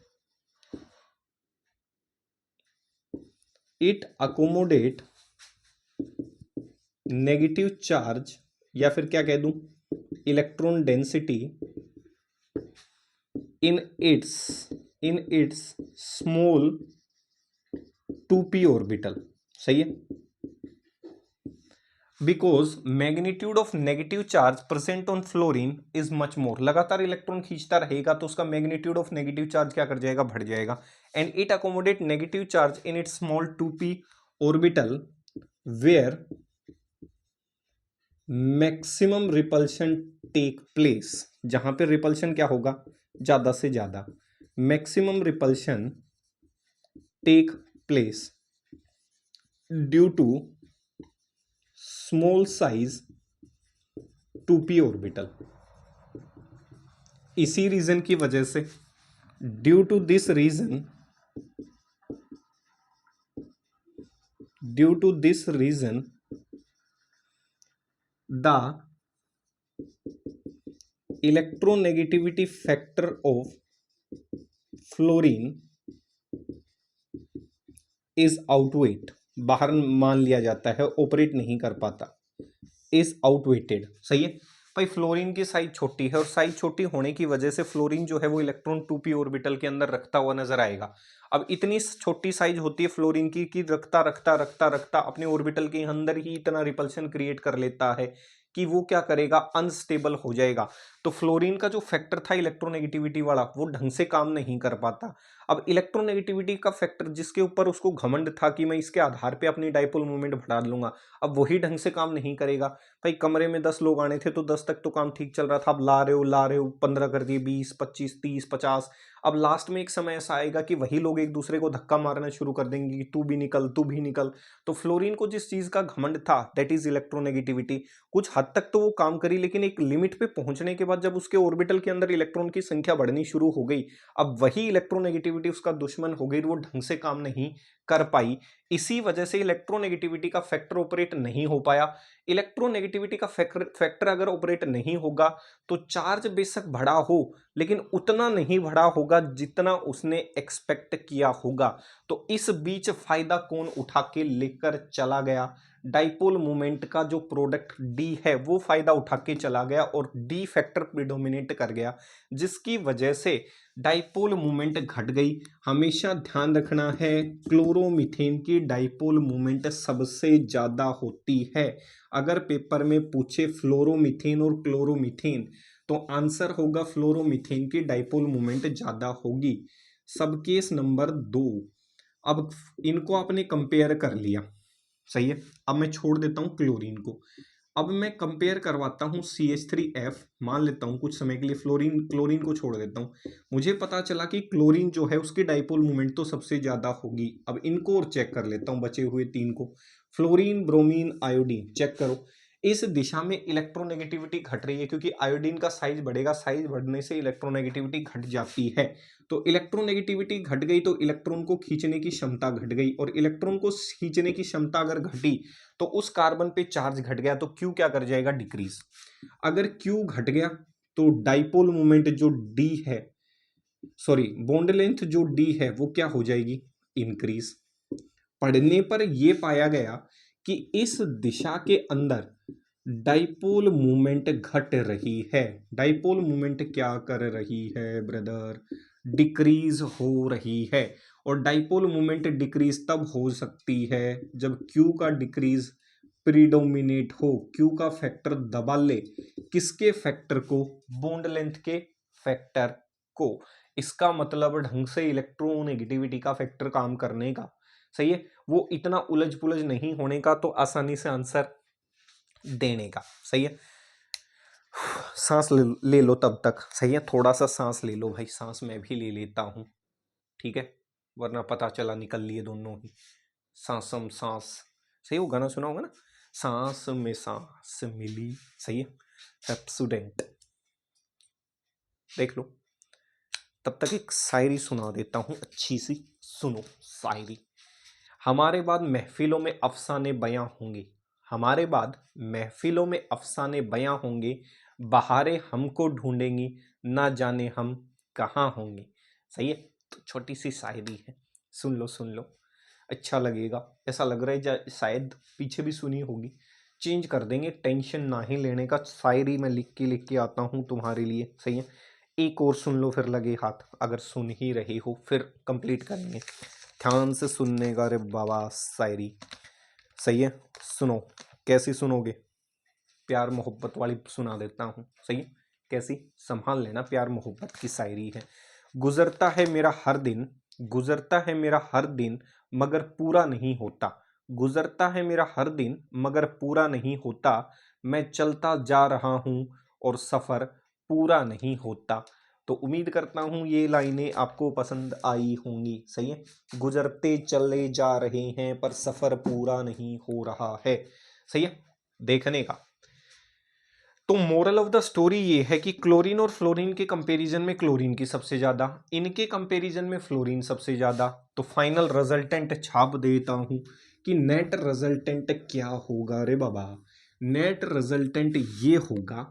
negative charge, या फिर क्या कह दूं, electron density in its small 2p orbital. सही है, because magnitude of negative charge present on fluorine is much more. लगातार electron खींचता रहेगा तो उसका मैग्नीट्यूड ऑफ नेगेटिव चार्ज क्या कर जाएगा, बढ़ जाएगा। And it accommodate negative charge in its small 2p orbital where maximum repulsion take place. जहां पे रिपल्शन क्या होगा, ज्यादा से ज्यादा, maximum repulsion take place due to small size 2p orbital. इसी रीजन की वजह से, due to this reason the electronegativity factor of fluorine is outweighed. बाहर मान लिया जाता है, ऑपरेट नहीं कर पाता, इज आउटवेटेड। सही है भाई, फ्लोरीन की साइज छोटी है और साइज छोटी होने की वजह से फ्लोरीन जो है वो इलेक्ट्रॉन 2p ऑर्बिटल के अंदर रखता हुआ नजर आएगा। अब इतनी छोटी साइज होती है फ्लोरीन की कि रखता रखता रखता रखता अपने ऑर्बिटल के अंदर ही इतना रिपल्शन क्रिएट कर लेता है कि वो क्या करेगा, अनस्टेबल हो जाएगा। तो फ्लोरीन का जो फैक्टर था इलेक्ट्रोनेगेटिविटी वाला, वो ढंग से काम नहीं कर पाता। अब इलेक्ट्रोनेगेटिविटी का फैक्टर जिसके ऊपर उसको घमंड था कि मैं इसके आधार पे अपनी डाइपोल मोमेंट बढ़ा लूंगा, अब वही ढंग से काम नहीं करेगा। भाई कमरे में 10 लोग आने थे तो 10 तक तो काम ठीक चल रहा था, अब ला रहे हो 15 कर दिए, 20, 25, 30, 50। अब लास्ट में एक समय ऐसा आएगा कि वही लोग एक दूसरे को धक्का मारना शुरू कर देंगे कि तू भी निकल, तू भी निकल। तो फ्लोरीन को जिस चीज का घमंड था, दैट इज इलेक्ट्रोनेगेटिविटी, कुछ हद तक तो वो काम करी, लेकिन एक लिमिट पे पहुंचने के बाद जब उसके ऑर्बिटल के अंदर इलेक्ट्रॉन की संख्या बढ़नी शुरू हो गई, अब वही इलेक्ट्रोनेगेटिविटी उसका दुश्मन हो गई, वो ढंग से काम नहीं कर पाई। इसी वजह से इलेक्ट्रोनेगेटिविटी का फैक्टर ऑपरेट नहीं हो पाया। इलेक्ट्रोनेगेटिविटी का फैक्टर अगर ऑपरेट नहीं होगा तो चार्ज बेशक बढ़ा हो, लेकिन उतना नहीं बढ़ा होगा जितना उसने एक्सपेक्ट किया होगा। तो इस बीच फायदा कौन उठा के लेकर चला गया, डाइपोल मोमेंट का जो प्रोडक्ट डी है वो फायदा उठा के चला गया और डी फैक्टर प्रिडोमिनेट कर गया, जिसकी वजह से डाइपोल मोमेंट घट गई। हमेशा ध्यान रखना है, क्लोरोमीथेन की डाइपोल मोमेंट सबसे ज्यादा होती है। अगर पेपर में पूछे फ्लोरोमीथेन और क्लोरोमीथेन तो आंसर होगा फ्लोरोमीथेन की डाइपोल मोमेंट ज्यादा होगी। सब केस नंबर 2, अब इनको आपने कंपेयर कर लिया, सही है। अब मैं छोड़ देता हूँ क्लोरीन को। अब मैं कंपेयर करवाता हूँ CH3F, मान लेता हूँ कुछ समय के लिए फ्लोरीन क्लोरीन को छोड़ देता हूँ। मुझे पता चला कि क्लोरीन जो है उसकी डाइपोल मोमेंट तो सबसे ज़्यादा होगी। अब इनको और चेक कर लेता हूँ, बचे हुए 3 को। फ्लोरीन, ब्रोमीन, आयोडीन, चेक करो। इस दिशा में इलेक्ट्रोनेगेटिविटी घट रही है क्योंकि आयोडीन का साइज बढ़ेगा, साइज बढ़ने से इलेक्ट्रोनेगेटिविटी घट जाती है। तो इलेक्ट्रोनेगेटिविटी घट गई तो इलेक्ट्रॉन को खींचने की क्षमता घट गई, और इलेक्ट्रॉन को खींचने की क्षमता अगर घटी तो उस कार्बन पे चार्ज घट गया, तो Q क्या कर जाएगा? डिक्रीज। अगर Q घट गया तो डाइपोल मोमेंट जो D है, सॉरी बॉन्ड लेंथ जो D है वो क्या हो जाएगी? इंक्रीज। पढ़ने पर यह पाया गया कि इस दिशा के अंदर डाइपोल मूवमेंट घट रही है। डाइपोल मूवमेंट क्या कर रही है ब्रदर? डिक्रीज हो रही है। और डाइपोल मूवमेंट डिक्रीज तब हो सकती है जब Q का डिक्रीज प्रीडोमिनेट हो, Q का फैक्टर दबा ले। किसके फैक्टर को? बॉन्ड लेंथ के फैक्टर को। इसका मतलब ढंग से इलेक्ट्रोनेगेटिविटी का फैक्टर काम करने का, सही है, वो इतना उलझ पुलझ नहीं होने का, तो आसानी से आंसर देने का, सही है। सांस ले लो तब तक, सही है, थोड़ा सा सांस ले लो भाई, सांस मैं भी ले लेता हूं, ठीक है, वरना पता चला निकल लिए दोनों ही। सांसम सांस, सही, वो गाना सुना होगा ना, सांस में सांस मिली, सही है, एब्सुडेंट। देख लो, तब तक एक शायरी सुना देता हूं अच्छी सी, सुनो शायरी। हमारे बाद महफिलों में अफसाने बयां होंगे, हमारे बाद महफिलों में अफसाने बयां होंगे, बहारें हमको ढूंढेंगी, ना जाने हम कहाँ होंगे। सही है, तो छोटी सी शायरी है, सुन लो सुन लो, अच्छा लगेगा। ऐसा लग रहा है शायद पीछे भी सुनी होगी, चेंज कर देंगे, टेंशन ना ही लेने का। शायरी मैं लिख के आता हूँ तुम्हारे लिए, सही है। एक और सुन लो फिर लगे हाथ, अगर सुन ही रहे हो फिर कंप्लीट करेंगे, ध्यान से सुनने का रे बाबा शायरी, सही है। सुनो, कैसी सुनोगे? प्यार मोहब्बत वाली सुना देता हूँ, सही है। कैसी? संभाल लेना, प्यार मोहब्बत की शायरी है। गुजरता है मेरा हर दिन, गुजरता है मेरा हर दिन, मगर पूरा नहीं होता। गुजरता है मेरा हर दिन मगर पूरा नहीं होता, मैं चलता जा रहा हूँ और सफ़र पूरा नहीं होता। तो उम्मीद करता हूँ ये लाइनें आपको पसंद आई होंगी, सही है। गुजरते चले जा रहे हैं पर सफ़र पूरा नहीं हो रहा है, सही है, देखने का। तो मोरल ऑफ द स्टोरी ये है कि क्लोरीन और फ्लोरीन के कंपैरिजन में क्लोरीन की सबसे ज़्यादा, इनके कंपैरिजन में फ्लोरीन सबसे ज़्यादा। तो फाइनल रिजल्टेंट छाप देता हूँ कि नेट रिजल्टेंट क्या होगा रे बाबा? नेट रिजल्टेंट ये होगा,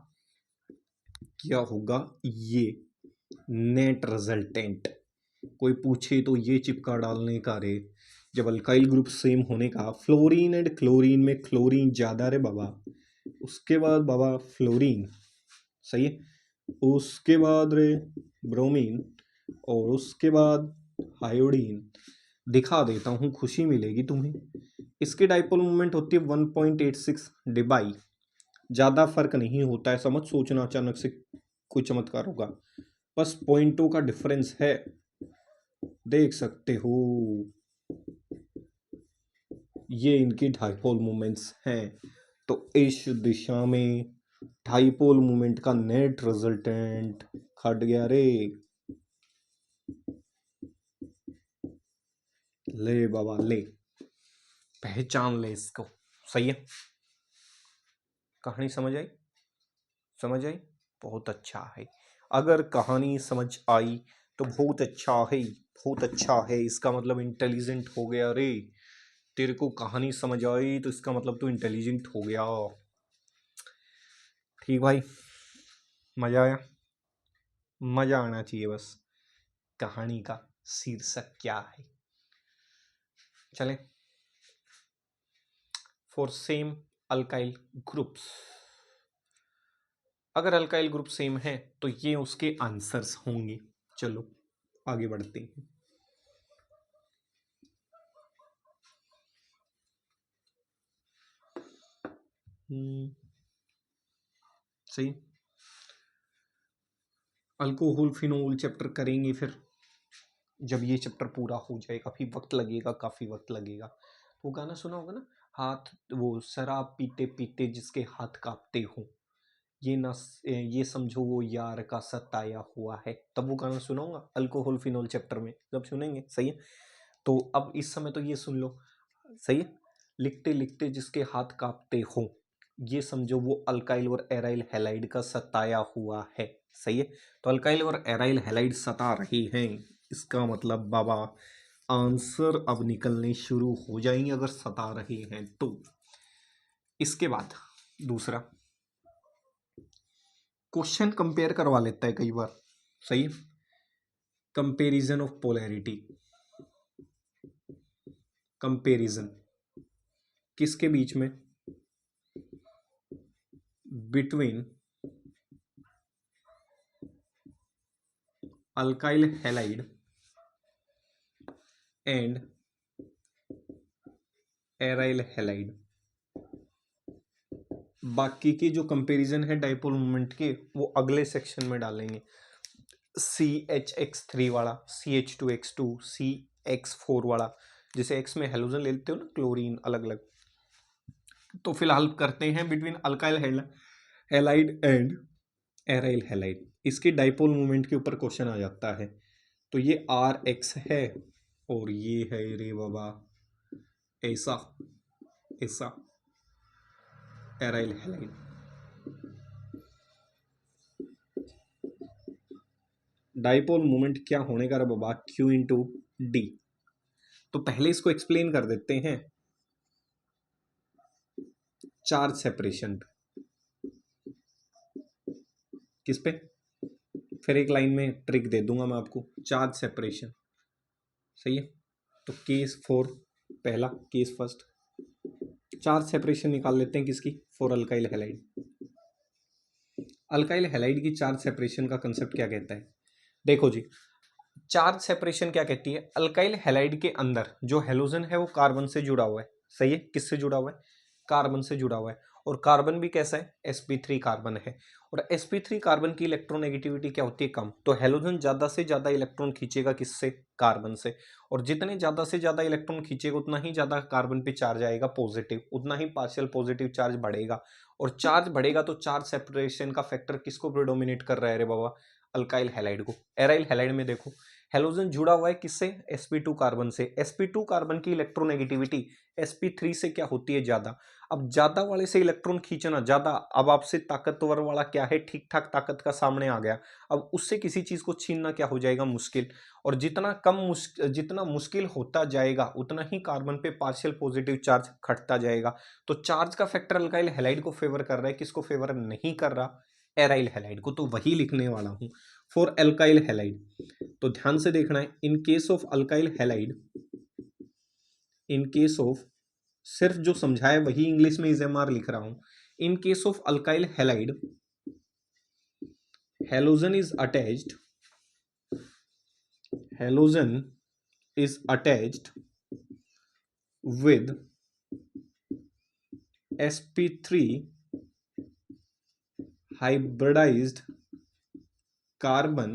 क्या होगा ये नेट रिजल्टेंट? कोई पूछे तो ये चिपका डालने का रे, जब अल्काइल ग्रुप सेम होने का। फ्लोरीन एंड क्लोरीन में क्लोरीन ज़्यादा रे बाबा, उसके बाद बाबा फ्लोरीन, सही है, उसके बाद रे ब्रोमीन, और उसके बाद आयोडीन। दिखा देता हूँ, खुशी मिलेगी तुम्हें। इसकी डाइपोल मोमेंट होती है 1.86 डिबाई, ज़्यादा फर्क नहीं होता है, समझ सोचना अचानक से कोई चमत्कार होगा, बस पॉइंटों का डिफरेंस है, देख सकते हो। ये इनकी डाइपोल मोमेंट्स हैं। तो इस दिशा में डाइपोल मोमेंट का नेट रिजल्टेंट खट गया रे, ले बाबा ले, पहचान ले इसको, सही है। कहानी समझ आई? समझ आई? बहुत अच्छा है। अगर कहानी समझ आई तो बहुत अच्छा है, बहुत अच्छा है, इसका मतलब इंटेलिजेंट हो गया रे। तेरे को कहानी समझ आई तो इसका मतलब तू इंटेलिजेंट हो गया। ठीक भाई, मजा आया? मजा आना चाहिए बस। कहानी का शीर्षक क्या है? चलें, फॉर सेम अल्काइल ग्रुप्स, अगर अल्काइल ग्रुप सेम है तो ये उसके आंसर्स होंगे। चलो आगे बढ़ते हैं। सही, अल्कोहल फिनोल चैप्टर करेंगे फिर, जब ये चैप्टर पूरा हो जाएगा, काफ़ी वक्त लगेगा, काफ़ी वक्त लगेगा। वो गाना सुना होगा ना, हाथ वो शराब पीते पीते जिसके हाथ कांपते हों, ये ना ये समझो वो यार का सताया हुआ है। तब वो गाना सुनाऊंगा अल्कोहल फिनोल चैप्टर में, जब सुनेंगे। सही है। तो अब इस समय तो ये सुन लो। सही है। लिखते लिखते जिसके हाथ कांपते हों, ये समझो वो अल्काइल और एराइल हैलाइड का सताया हुआ है। सही है। तो अल्काइल और एराइल हैलाइड सता रही हैं, इसका मतलब बाबा आंसर अब निकलने शुरू हो जाएंगे अगर सता रहे हैं तो। इसके बाद दूसरा क्वेश्चन कंपेयर करवा लेता है कई बार। सही है। Comparison of polarity. कंपेरिजन किसके बीच में? Between alkyl halide and aryl halide. बाकी के जो कंपैरिजन है डाइपोल मोमेंट के, वो अगले सेक्शन में डालेंगे। CH(X3) वाला, CH2(X2), CX4 वाला, जैसे X में हेलोजन ले लेते हो ना, क्लोरीन अलग अलग। तो फिलहाल करते हैं between alkyl halide and aryl halide. इसके डाइपोल मोमेंट के ऊपर क्वेश्चन आ जाता है। तो ये RX है और ये है रे बाबा ऐसा ऐसा एराइल हैलाइड। डाइपोल मोमेंट क्या होने का रे बाबा? Q/D। तो पहले इसको एक्सप्लेन कर देते हैं चार्ज सेपरेशन। किस पे? फिर एक लाइन में ट्रिक दे दूंगा मैं आपको, चार्ज सेपरेशन। सही है। तो केस 4 पहला, केस फर्स्ट, चार्ज सेपरेशन निकाल लेते हैं किसकी? For alkyl halide. Alkyl halide की चार्ज सेपरेशन का कंसेप्ट क्या कहता है? देखो जी, चार्ज सेपरेशन क्या कहती है? अल्काइल हैलाइड के अंदर जो हेलोजन है वो कार्बन से जुड़ा हुआ है। सही है। किससे जुड़ा हुआ है? कार्बन से जुड़ा हुआ है। और कार्बन भी कैसा है? sp3 कार्बन है। और sp3 कार्बन की इलेक्ट्रोनेगेटिविटी क्या होती है? कम। तो हेलोजन ज्यादा से ज्यादा इलेक्ट्रॉन खींचेगा किससे? कार्बन से। और जितने ज्यादा से ज्यादा इलेक्ट्रॉन खींचेगा उतना ही ज्यादा कार्बन पे चार्ज आएगा पॉजिटिव, उतना ही पार्शियल पॉजिटिव चार्ज बढ़ेगा। और चार्ज बढ़ेगा तो चार्ज सेपरेशन का फैक्टर किसको प्रिडोमिनेट कर रहा है रे बाबा? अल्काइल हैलाइड को। एराइल हैलाइड में देखो, हेलोजन जुड़ा हुआ है किससे? sp2 कार्बन से। sp2 कार्बन की इलेक्ट्रोनेगेटिविटी sp3 से क्या होती है? ज्यादा। अब ज्यादा वाले से इलेक्ट्रॉन खींचना ज्यादा, अब आपसे ताकतवर वाला क्या है? ठीक ठाक ताकत का सामने आ गया। अब उससे किसी चीज को छीनना क्या हो जाएगा? मुश्किल। और जितना मुश्किल होता जाएगा उतना ही कार्बन पे पार्शियल पॉजिटिव चार्ज घटता जाएगा। तो चार्ज का फैक्टर अल्काइल हैलाइड को फेवर कर रहा है, किसको फेवर नहीं कर रहा? एराइल हैलाइड को। तो वही लिखने वाला हूं फॉर अल्काइल हैलाइड। तो ध्यान से देखना है, in case of alkyl halide, in case of, सिर्फ जो समझाया वही इंग्लिश में इजेमार लिख रहा हूं। इन case of alkyl halide, halogen is attached, halogen is attached with sp3 hybridized carbon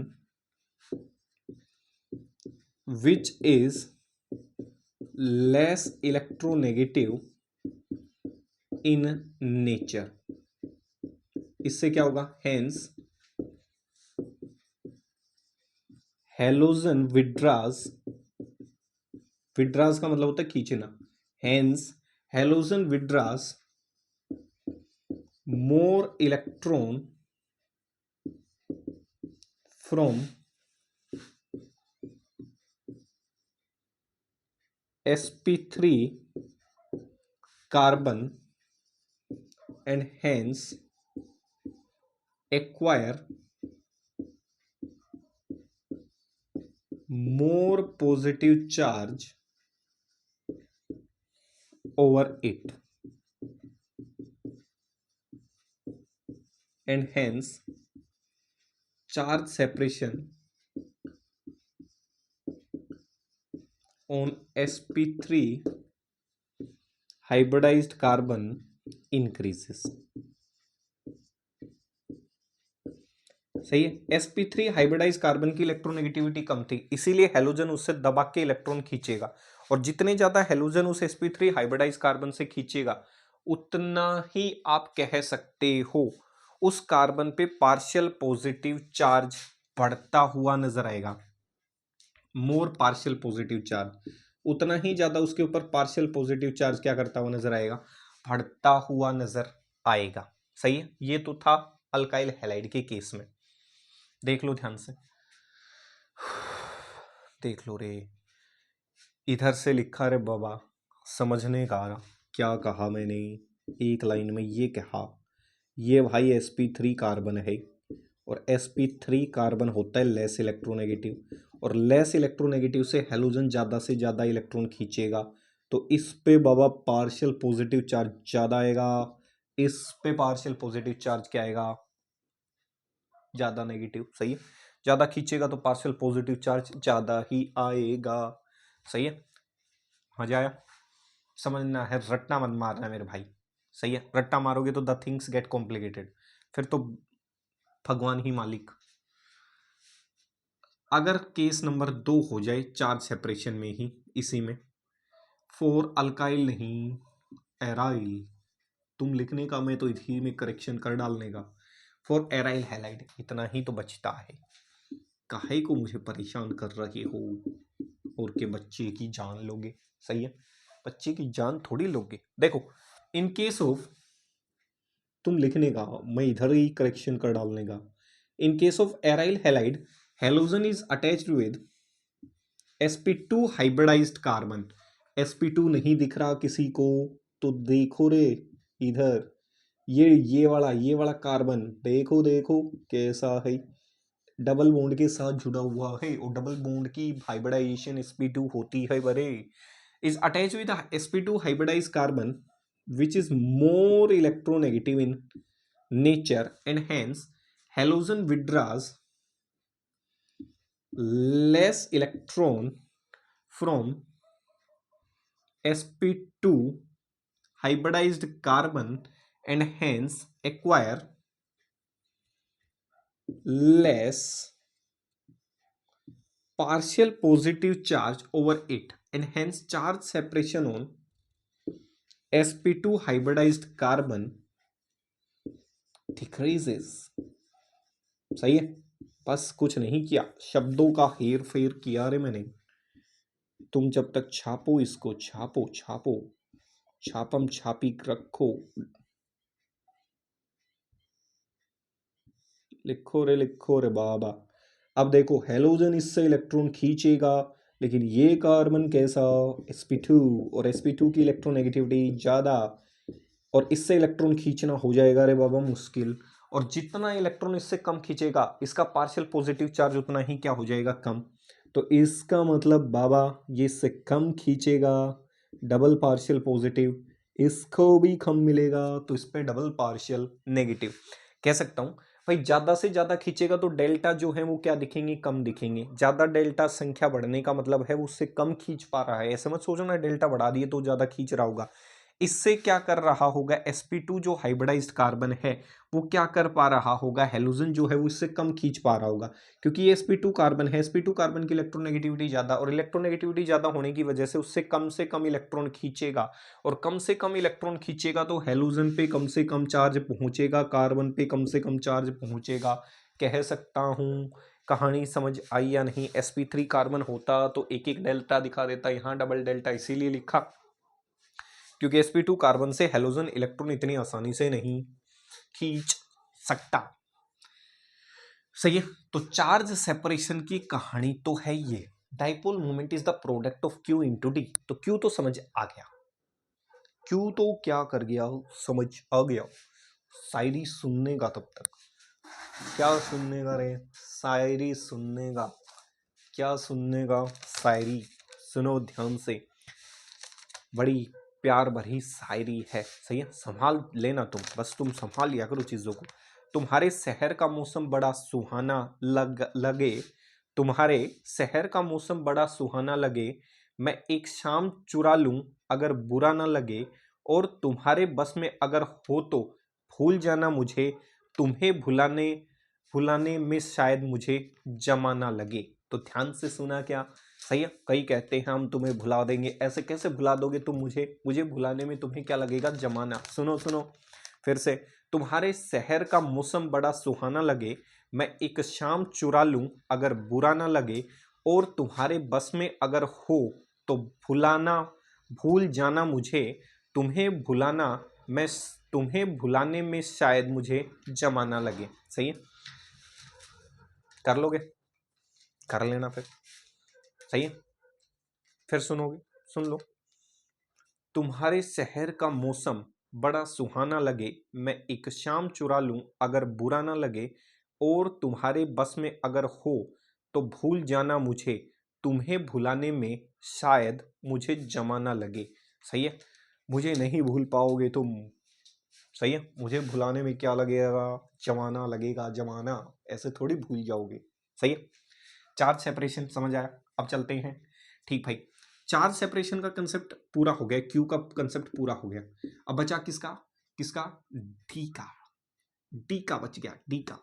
which is less electronegative in nature। इससे क्या होगा? hence हेलोजन विड्राज, विड्राज का मतलब होता है खींचना, hence halogen withdraws more electron from sp3 carbon and hence acquire more positive charge over it and hence charge separation on sp3 hybridized carbon increases। सही है। sp3 हाइब्रिडाइज कार्बन की इलेक्ट्रोनेगेटिविटी कम थी, इसीलिए हेलोजन उससे दबा के इलेक्ट्रॉन खींचेगा, और जितने ज्यादा हेलोजन उस sp3 हाइब्रिडाइज कार्बन से खींचेगा उतना ही आप कह सकते हो उस कार्बन पे पार्शियल पॉजिटिव चार्ज बढ़ता हुआ नजर आएगा। मोर पार्शियल पॉजिटिव चार्ज, उतना ही ज्यादा उसके ऊपर पार्शियल पॉजिटिव चार्ज क्या करता हुआ नजर आएगा, बढ़ता हुआ नजर आएगा। सही है। ये तो था अल्काइल हैलाइड के केस में। देख लो ध्यान से, देख लो रे, इधर से लिखा रे बाबा, समझने का क्या कहा मैंने, एक लाइन में ये कहा, ये भाई sp3 कार्बन है, और sp3 कार्बन होता है लेस इलेक्ट्रोनेगेटिव, और लेस इलेक्ट्रोनेगेटिव से हेलोजन ज़्यादा से ज़्यादा इलेक्ट्रॉन खींचेगा, तो इस पे बाबा पार्शियल पॉजिटिव चार्ज ज़्यादा आएगा, इस पे पार्शियल पॉजिटिव चार्ज क्या आएगा, ज़्यादा नेगेटिव। सही है। ज़्यादा खींचेगा तो पार्शियल पॉजिटिव चार्ज ज़्यादा ही आएगा। सही है। मजा आया? समझना है, रट्टा मत मारना है मेरे भाई। सही है। रट्टा मारोगे तो द थिंग्स गेट कॉम्प्लिकेटेड, फिर तो भगवान ही मालिक। अगर केस नंबर 2 हो जाए चार्ज सेपरेशन में ही, इसी में, फॉर अल्काइल नहीं एराइल, तुम लिखने का, मैं तो इसी में करेक्शन कर डालने का, फॉर एराइल हैलाइड, इतना ही तो बचता है। काहे को मुझे परेशान कर रहे हो, और के बच्चे की जान लोगे। सही है। बच्चे की जान थोड़ी लोगे। देखो, इन केस ऑफ, तुम लिखने का, मैं इधर ही करेक्शन कर डालने का, इन case of aryl halide, halogen is attached with sp2 hybridised carbon. sp2 नहीं दिख रहा किसी को तो देखो रे, इधर ये वाला कार्बन देखो, देखो कैसा है, डबल बॉन्ड के साथ जुड़ा हुआ है, और डबल बॉन्ड की हाइब्रिडाइजेशन sp2 होती है बरे, is attached with a sp2 hybridized carbon which is more electronegative in nature, and hence halogen withdraws less electron from sp2 hybridized carbon, and hence acquire less partial positive charge over it, and hence charge separation on sp2 hybridized carbon decreases। सही है। बस कुछ नहीं किया, शब्दों का हेर फेर किया रे मैंने। तुम जब तक छापो इसको, छापो छापो, छापम छापी रखो, लिखो रे बाबा। अब देखो, हेलोजन इससे इलेक्ट्रॉन खींचेगा, लेकिन ये कार्बन कैसा, sp2, और sp2 की इलेक्ट्रोनेगेटिविटी ज़्यादा, और इससे इलेक्ट्रॉन खींचना हो जाएगा रे बाबा मुश्किल, और जितना इलेक्ट्रॉन इससे कम खींचेगा इसका पार्शियल पॉजिटिव चार्ज उतना ही क्या हो जाएगा, कम। तो इसका मतलब बाबा ये इससे कम खींचेगा, डबल पार्शियल पॉजिटिव, इसको भी कम मिलेगा, तो इस पे डबल पार्शियल नेगेटिव कह सकता हूँ भाई। ज्यादा से ज्यादा खींचेगा तो डेल्टा जो है वो क्या दिखेंगे, कम दिखेंगे। ज्यादा डेल्टा संख्या बढ़ने का मतलब है वो उससे कम खींच पा रहा है, ऐसे मत सोचना डेल्टा बढ़ा दिए तो ज्यादा खींच रहा होगा। इससे क्या कर रहा होगा, sp2 जो हाइब्रिडाइज्ड कार्बन है वो क्या कर पा रहा होगा, हेलोजन जो है वो इससे कम खींच पा रहा होगा, क्योंकि ये sp2 कार्बन है, sp2 कार्बन की इलेक्ट्रोनेगेटिविटी ज्यादा, और इलेक्ट्रोनेगेटिविटी ज्यादा होने की वजह से कम इलेक्ट्रॉन खींचेगा, और कम से कम इलेक्ट्रॉन खींचेगा तो हेलोजन पे कम से कम चार्ज पहुंचेगा, कार्बन पे कम से कम चार्ज पहुंचेगा। कह सकता हूं कहानी समझ आई या नहीं। sp3 कार्बन होता तो एक एक डेल्टा दिखा देता, यहाँ डबल डेल्टा इसीलिए लिखा क्योंकि sp2 कार्बन से हेलोजन इलेक्ट्रॉन इतनी आसानी से नहीं खींच सकता। सही है। तो चार्ज सेपरेशन की कहानी तो है ये। Dipole moment is the product of Q into D. तो Q तो समझ आ गया, Q तो क्या कर गया, समझ आ गया। शायरी सुनने का तब तक, क्या सुनने का रे, शायरी सुनने का, क्या सुनने का, शायरी सुनो ध्यान से, बड़ी प्यार भरी शायरी है। सही है। संभाल लेना तुम, बस तुम संभाल लिया करो चीज़ों को। तुम्हारे शहर का मौसम बड़ा सुहाना लगे, तुम्हारे शहर का मौसम बड़ा सुहाना लगे, मैं एक शाम चुरा लूं अगर बुरा ना लगे, और तुम्हारे बस में अगर हो तो भूल जाना मुझे, तुम्हें भुलाने भुलाने में शायद मुझे जमाना लगे। तो ध्यान से सुना क्या? सही है। कई कहते हैं हम तुम्हें भुला देंगे, ऐसे कैसे भुला दोगे तुम मुझे भुलाने में तुम्हें क्या लगेगा? जमाना। सुनो सुनो फिर से। तुम्हारे शहर का मौसम बड़ा सुहाना लगे, मैं एक शाम चुरा लूं अगर बुरा ना लगे, और तुम्हारे बस में अगर हो तो भूल जाना मुझे, तुम्हें भुलाना मैं तुम्हें भुलाने में शायद मुझे जमाना लगे। सही है, कर लोगे? कर लेना फिर। सही है, फिर सुनोगे? सुन लो। तुम्हारे शहर का मौसम बड़ा सुहाना लगे, मैं एक शाम चुरा लूं अगर बुरा ना लगे, और तुम्हारे बस में अगर हो तो भूल जाना मुझे, तुम्हें भुलाने में शायद मुझे जमाना लगे। सही है, मुझे नहीं भूल पाओगे तुम। सही है, मुझे भुलाने में क्या लगेगा? जमाना लगेगा। जमाना ऐसे थोड़ी भूल जाओगे। सही है, चार्ज सेपरेशन समझ आया? अब चलते हैं। ठीक भाई, चार्ज सेपरेशन का कंसेप्ट पूरा हो गया, क्यू का कंसेप्ट पूरा हो गया। अब बचा किसका? किसका? डी का। डी का बच गया। डी का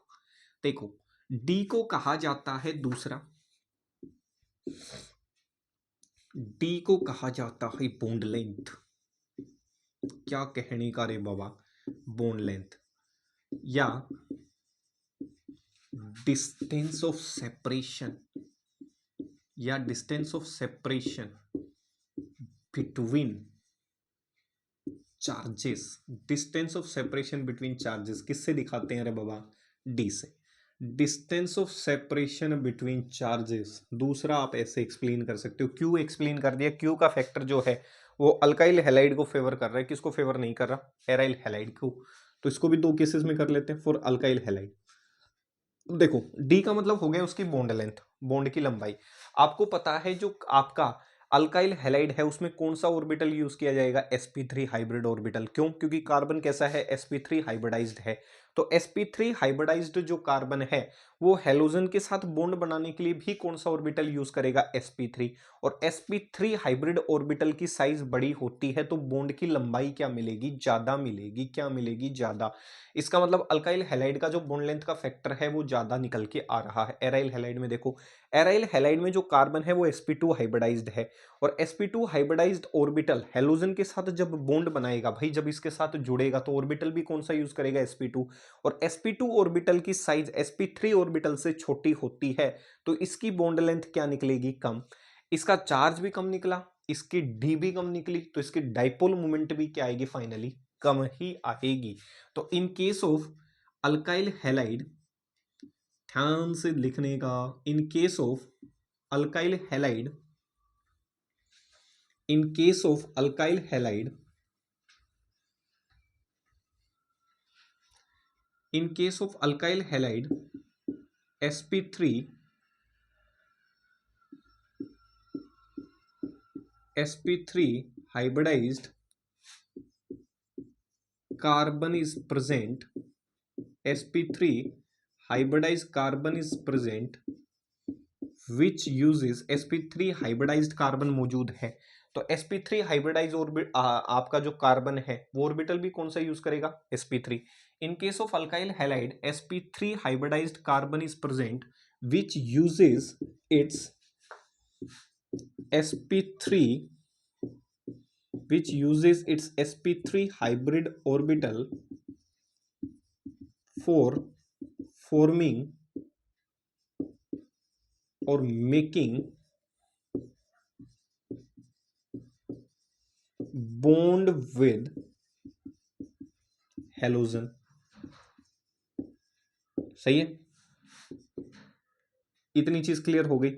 देखो, डी को कहा जाता है दूसरा, डी को कहा जाता है बॉन्ड लेंथ। क्या कहने का रे बाबा? बॉन्ड लेंथ या डिस्टेंस ऑफ सेपरेशन, या distance of separation between charges. Distance of separation between charges किससे दिखाते हैं रे बाबा? डी से। Distance of separation between charges दूसरा आप ऐसे एक्सप्लेन कर सकते हो। क्यू एक्सप्लेन कर दिया। क्यू का फैक्टर जो है वो अल्काइल हैलाइड को फेवर कर रहा है, किसको फेवर नहीं कर रहा? एराइल हैलाइड को। तो इसको भी दो केसेस में कर लेते हैं फॉर अल्काइल हैलाइड। देखो, डी का मतलब हो गया उसकी बॉन्ड लेंथ, बॉन्ड की लंबाई। आपको पता है जो आपका अल्काइल हैलाइड है उसमें कौन सा ऑर्बिटल यूज किया जाएगा? sp3 hybrid orbital. क्यों? क्योंकि कार्बन कैसा है? sp3 हाइब्रिडाइज्ड है। तो sp3 हाइब्रिडाइज्ड जो कार्बन है वो हेलोजन के साथ बॉन्ड बनाने के लिए भी कौन सा ऑर्बिटल यूज करेगा? sp3। और sp3 हाइब्रिड ऑर्बिटल की साइज बड़ी होती है तो बॉन्ड की लंबाई क्या मिलेगी? ज्यादा मिलेगी। क्या मिलेगी? ज्यादा। इसका मतलब अल्काइल हैलाइड का जो बॉन्ड लेंथ का फैक्टर है वो ज्यादा निकल के आ रहा है। एराइल हैलाइड में देखो, एराइल हैलाइड में जो कार्बन है वो sp2 हाइब्रिडाइज्ड है, और sp2 हाइब्रिडाइज्ड ऑर्बिटल हेलोजन के साथ जब बॉन्ड बनाएगा भाई, जब इसके साथ जुड़ेगा तो ऑर्बिटल भी कौन सा यूज करेगा? sp2। और sp2 ऑर्बिटल की साइज sp3 ऑर्बिटल से छोटी होती है तो इसकी बॉन्ड लेंथ क्या निकलेगी? कम। इसका चार्ज भी कम निकला, इसकी डी भी कम निकली, तो इसकी डाइपोल मोमेंट भी क्या आएगी? फाइनली कम ही आएगी। तो इन केस ऑफ अल्काइल हैलाइड, ध्यान से लिखने का, इन case of alkyl halide, in case of alkyl halide, in case of alkyl halide sp3 hybridized carbon is present, sp3 hybridized carbon is present which uses sp3 hybridised carbon मौजूद है। तो sp3 hybridise आपका जो carbon है वो orbital भी कौन सा यूज करेगा? sp3। In case of alkyl halide sp3 hybridised carbon is present which uses its sp3 which uses its sp3 hybrid orbital for forming or making bond with halogen. सही है, इतनी चीज क्लियर हो गई।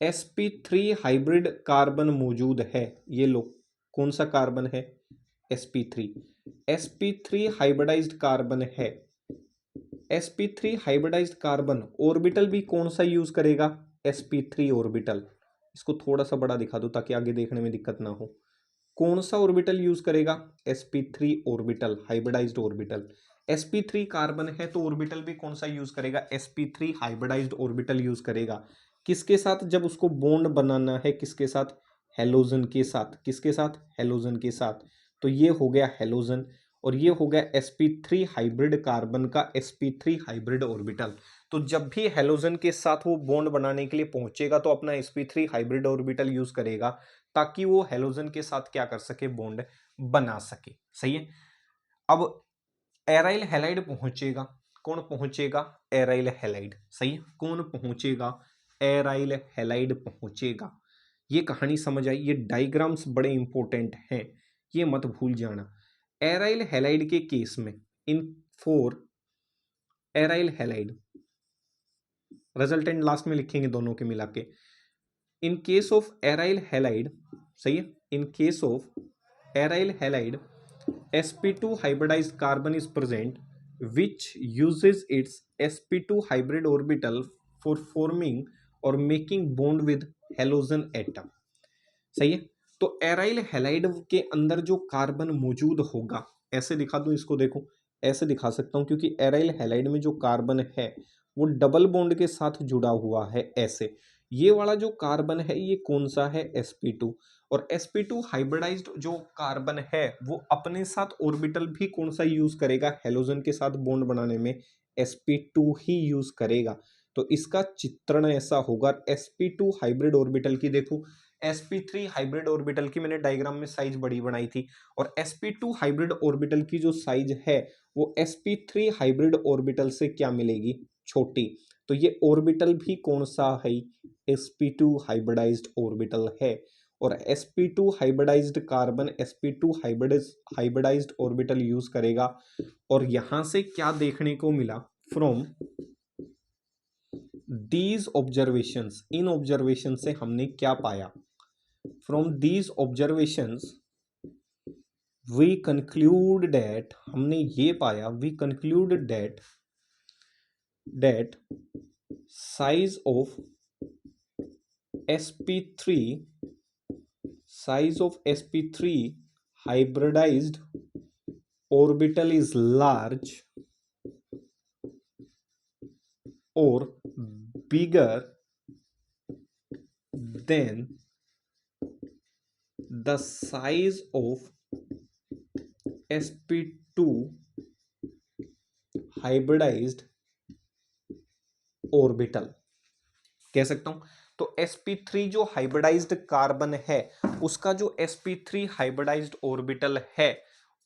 sp3 हाइब्रिड कार्बन मौजूद है, ये लो कौन सा कार्बन है? sp3। sp3 हाइब्रिडाइज्ड कार्बन है, sp3 हाइब्रिडाइज्ड कार्बन ऑर्बिटल भी कौन सा यूज करेगा? sp3 orbital. इसको थोड़ा सा बड़ा दिखा दो ताकि आगे देखने में दिक्कत ना हो। कौन सा ऑर्बिटल यूज करेगा? sp3 orbital, hybridised orbital. sp3 carbon है तो ऑर्बिटल भी कौन सा यूज करेगा? sp3 हाइब्रिडाइज्ड ऑर्बिटल यूज करेगा। किसके साथ? जब उसको बॉन्ड बनाना है, किसके साथ? हेलोजन के साथ। किसके साथ? हेलोजन के साथ। तो ये हो गया हेलोजन और ये हो गया sp3 हाइब्रिड कार्बन का sp3 हाइब्रिड ऑर्बिटल। तो जब भी हेलोजन के साथ वो बॉन्ड बनाने के लिए पहुंचेगा तो अपना sp3 हाइब्रिड ऑर्बिटल यूज करेगा ताकि वो हेलोजन के साथ क्या कर सके, बॉन्ड बना सके। सही है। अब एराइल हैलाइड पहुंचेगा, कौन पहुंचेगा, एराइल हैलाइड। सही है, कौन पहुंचेगा, एराइल हैलाइड पहुंचेगा। ये कहानी समझ आई, ये डायग्राम्स बड़े इंपॉर्टेंट हैं, ये मत भूल जाना। एराइल हैलाइड के केस में in for aryl halide, resultant last में लिखेंगे दोनों के मिला के। In case of aryl halide, सही है, in case of aryl halide sp2 hybridized carbon is present which uses its sp2 hybrid orbital for forming or making bond with halogen atom। सही है। तो एराइल हैलाइड के अंदर जो carbon मौजूद होगा, ऐसे दिखा दूं इसको, देखो ऐसे दिखा सकता हूं क्योंकि एराइल हैलाइड में जो कार्बन है वो डबल बॉन्ड के साथ जुड़ा हुआ है। ऐसे ये वाला जो कार्बन है ये कौन सा है, sp2। और sp2 हाइब्रिडाइज्ड जो कार्बन है वो अपने साथ ऑर्बिटल भी कौन सा यूज करेगा, हेलोजन के साथ बॉन्ड बनाने में sp2 ही यूज करेगा। तो इसका चित्रण ऐसा होगा, sp2 हाइब्रिड ऑर्बिटल की देखो, sp3 हाइब्रिड ऑर्बिटल की मैंने डायग्राम में साइज बड़ी बनाई थी, और sp2 हाइब्रिड ऑर्बिटल की जो साइज है वो sp3 हाइब्रिड ऑर्बिटल से क्या मिलेगी, छोटी। तो ये ऑर्बिटल भी कौन सा है, sp2 हाइब्रिडाइज्ड ऑर्बिटल है। और sp2 hybridised carbon sp2 hybridised orbital use करेगा। और यहां से क्या देखने को मिला, फ्रॉम दीज ऑब्जर्वेशंस, इन ऑब्जर्वेशन से हमने क्या पाया, from these observations we conclude that, हमने ये पाया, we conclude that size of sp3, size of sp3 hybridized orbital is large or bigger than the size of sp2 hybridized orbital, कह सकता हूं। तो sp3 जो हाइब्रिडाइज्ड कार्बन है उसका जो sp3 हाइब्रिडाइज्ड ऑर्बिटल है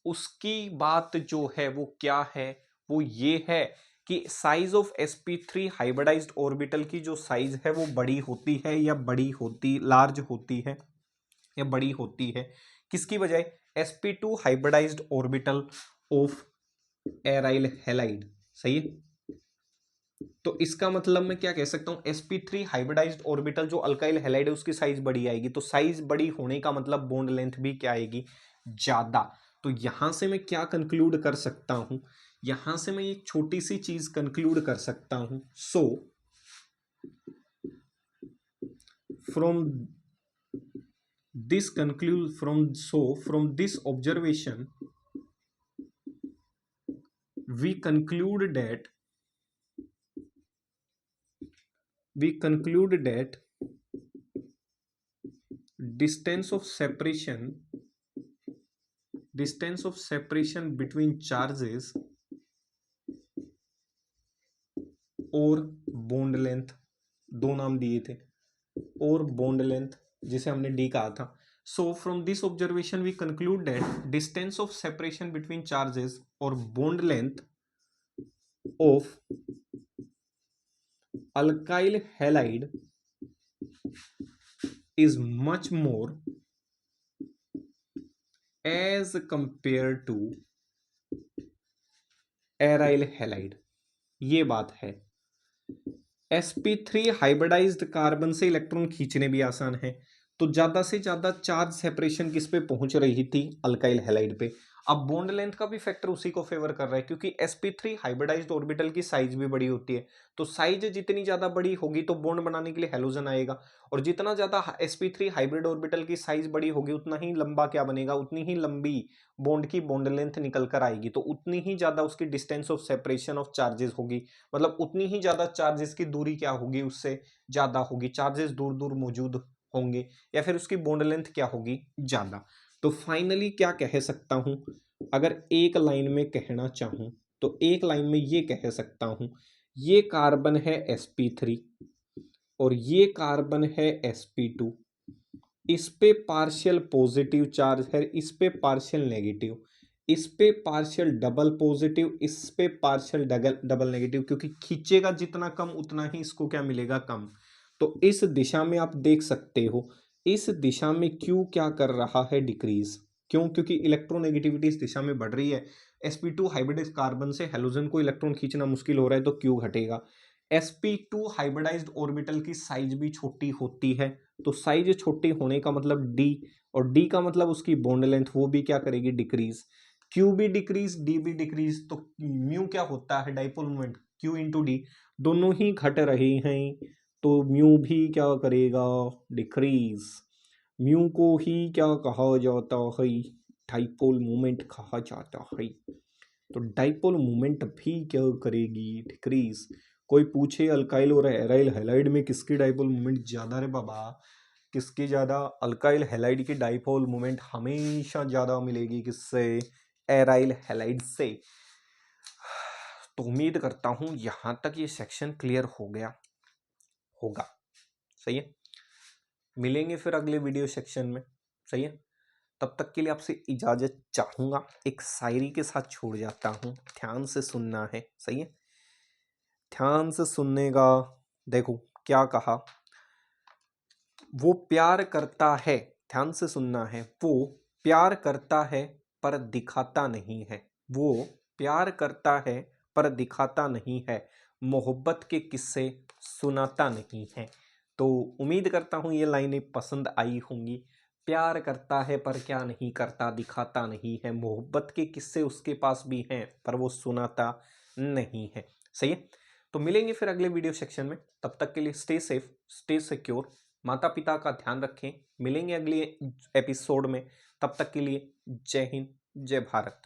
उसकी बात जो है वो क्या है, वो ये है कि size of sp3 hybridised orbital की जो साइज है वो बड़ी होती है या लार्ज होती है या बड़ी होती है, किसकी बजाय, sp2 hybridised orbital of aryl halide. सही है। तो इसका मतलब मैं क्या कह सकता हूं, sp3 हाइब्रिडाइज्ड ऑर्बिटल जो अल्काइल हैलाइड है उसकी साइज बड़ी आएगी। तो साइज बड़ी होने का मतलब बॉन्ड लेंथ भी क्या आएगी, ज्यादा। तो यहां से मैं क्या कंक्लूड कर सकता हूं, यहां से मैं एक छोटी सी चीज कंक्लूड कर सकता हूं। So from this observation we conclude that distance of separation between charges और बॉन्ड लेंथ, दो नाम दिए थे, और बॉन्ड लेंथ जिसे हमने डी कहा था। So from this observation we conclude that distance of separation between charges और bond length of alkyl halide is much more as compared to aryl halide. ये बात है। sp3 हाइब्रिडाइज्ड कार्बन से electron खींचने भी आसान है, तो ज्यादा से ज्यादा चार्ज सेपरेशन किस पे पहुंच रही थी, अल्काइल हैलाइड पे। अब बॉन्ड लेंथ का भी फैक्टर उसी को फेवर कर रहा है क्योंकि sp3 हाइब्रिडाइज्ड ऑर्बिटल की साइज भी बड़ी होती है। तो साइज जितनी ज्यादा बड़ी होगी तो बॉन्ड बनाने के लिए हेलोजन आएगा, और जितना ज्यादा sp3 हाइब्रिड ऑर्बिटल की साइज बड़ी होगी उतना ही लंबा क्या बनेगा, उतनी ही लंबी बॉन्ड की बॉन्ड लेंथ निकल कर आएगी। तो उतनी ही ज्यादा उसकी distance of separation of charges होगी, मतलब उतनी ही ज्यादा चार्जेस की दूरी क्या होगी, उससे ज्यादा होगी, चार्जेस दूर दूर मौजूद होंगे, या फिर उसकी बॉन्ड लेंथ क्या होगी, ज्यादा। तो फाइनली क्या कह सकता हूं, अगर एक लाइन में कहना चाहूं तो एक लाइन में ये कह सकता हूं, ये कार्बन है sp3 और ये कार्बन है sp2, इस पे पार्शियल पॉजिटिव चार्ज है, इस पे पार्शियल नेगेटिव, इस पे पार्शियल डबल पॉजिटिव, इस पे पार्शियल डबल नेगेटिव, क्योंकि खींचेगा जितना कम उतना ही इसको क्या मिलेगा, कम। तो इस दिशा में आप देख सकते हो, इस दिशा में Q क्या कर रहा है, डिक्रीज। क्यों? क्योंकि इलेक्ट्रोनेगेटिविटी इस दिशा में बढ़ रही है। sp2 हाइब्रिडाइज्ड कार्बन से हेलोजन को इलेक्ट्रॉन खींचना मुश्किल हो रहा है तो Q घटेगा। sp2 हाइब्रिडाइज्ड ऑर्बिटल की साइज भी छोटी होती है, तो साइज छोटी होने का मतलब D, और D का मतलब उसकी बॉन्ड लेंथ, वो भी क्या करेगी, डिक्रीज। Q भी डिक्रीज, D भी डिक्रीज, तो म्यू क्या होता है, dipole moment Q into D, दोनों ही घट रहे हैं, तो म्यू भी क्या करेगा, डिक्रीज। म्यू को ही क्या कहा जाता है, डाइपोल मोमेंट कहा जाता है। तो डाइपोल मोमेंट भी क्या करेगी, डिक्रीज। कोई पूछे अल्काइल और एराइल हैलाइड में किसकी डाइपोल मोमेंट ज्यादा, रे बाबा, किसकी ज्यादा, अल्काइल हैलाइड की डाइपोल मोमेंट हमेशा ज्यादा मिलेगी, किससे, एराइल हैलाइड से। तो उम्मीद करता हूं यहां तक ये सेक्शन क्लियर हो गया होगा, सही है। मिलेंगे फिर अगले वीडियो सेक्शन में, सही है। तब तक के लिए आपसे इजाजत चाहूंगा, एक शायरी के साथ छोड़ जाता हूं, ध्यान से सुनना है, सही है, ध्यान से सुनने का। देखो क्या कहा, वो प्यार करता है, ध्यान से सुनना है, वो प्यार करता है पर दिखाता नहीं है, वो प्यार करता है पर दिखाता नहीं है, मोहब्बत के किस्से सुनाता नहीं है। तो उम्मीद करता हूँ ये लाइनें पसंद आई होंगी। प्यार करता है पर क्या नहीं करता, दिखाता नहीं है, मोहब्बत के किस्से उसके पास भी हैं पर वो सुनाता नहीं है, सही है। तो मिलेंगे फिर अगले वीडियो सेक्शन में, तब तक के लिए स्टे सेफ, स्टे सिक्योर, माता पिता का ध्यान रखें। मिलेंगे अगले एपिसोड में, तब तक के लिए जय हिंद, जय भारत।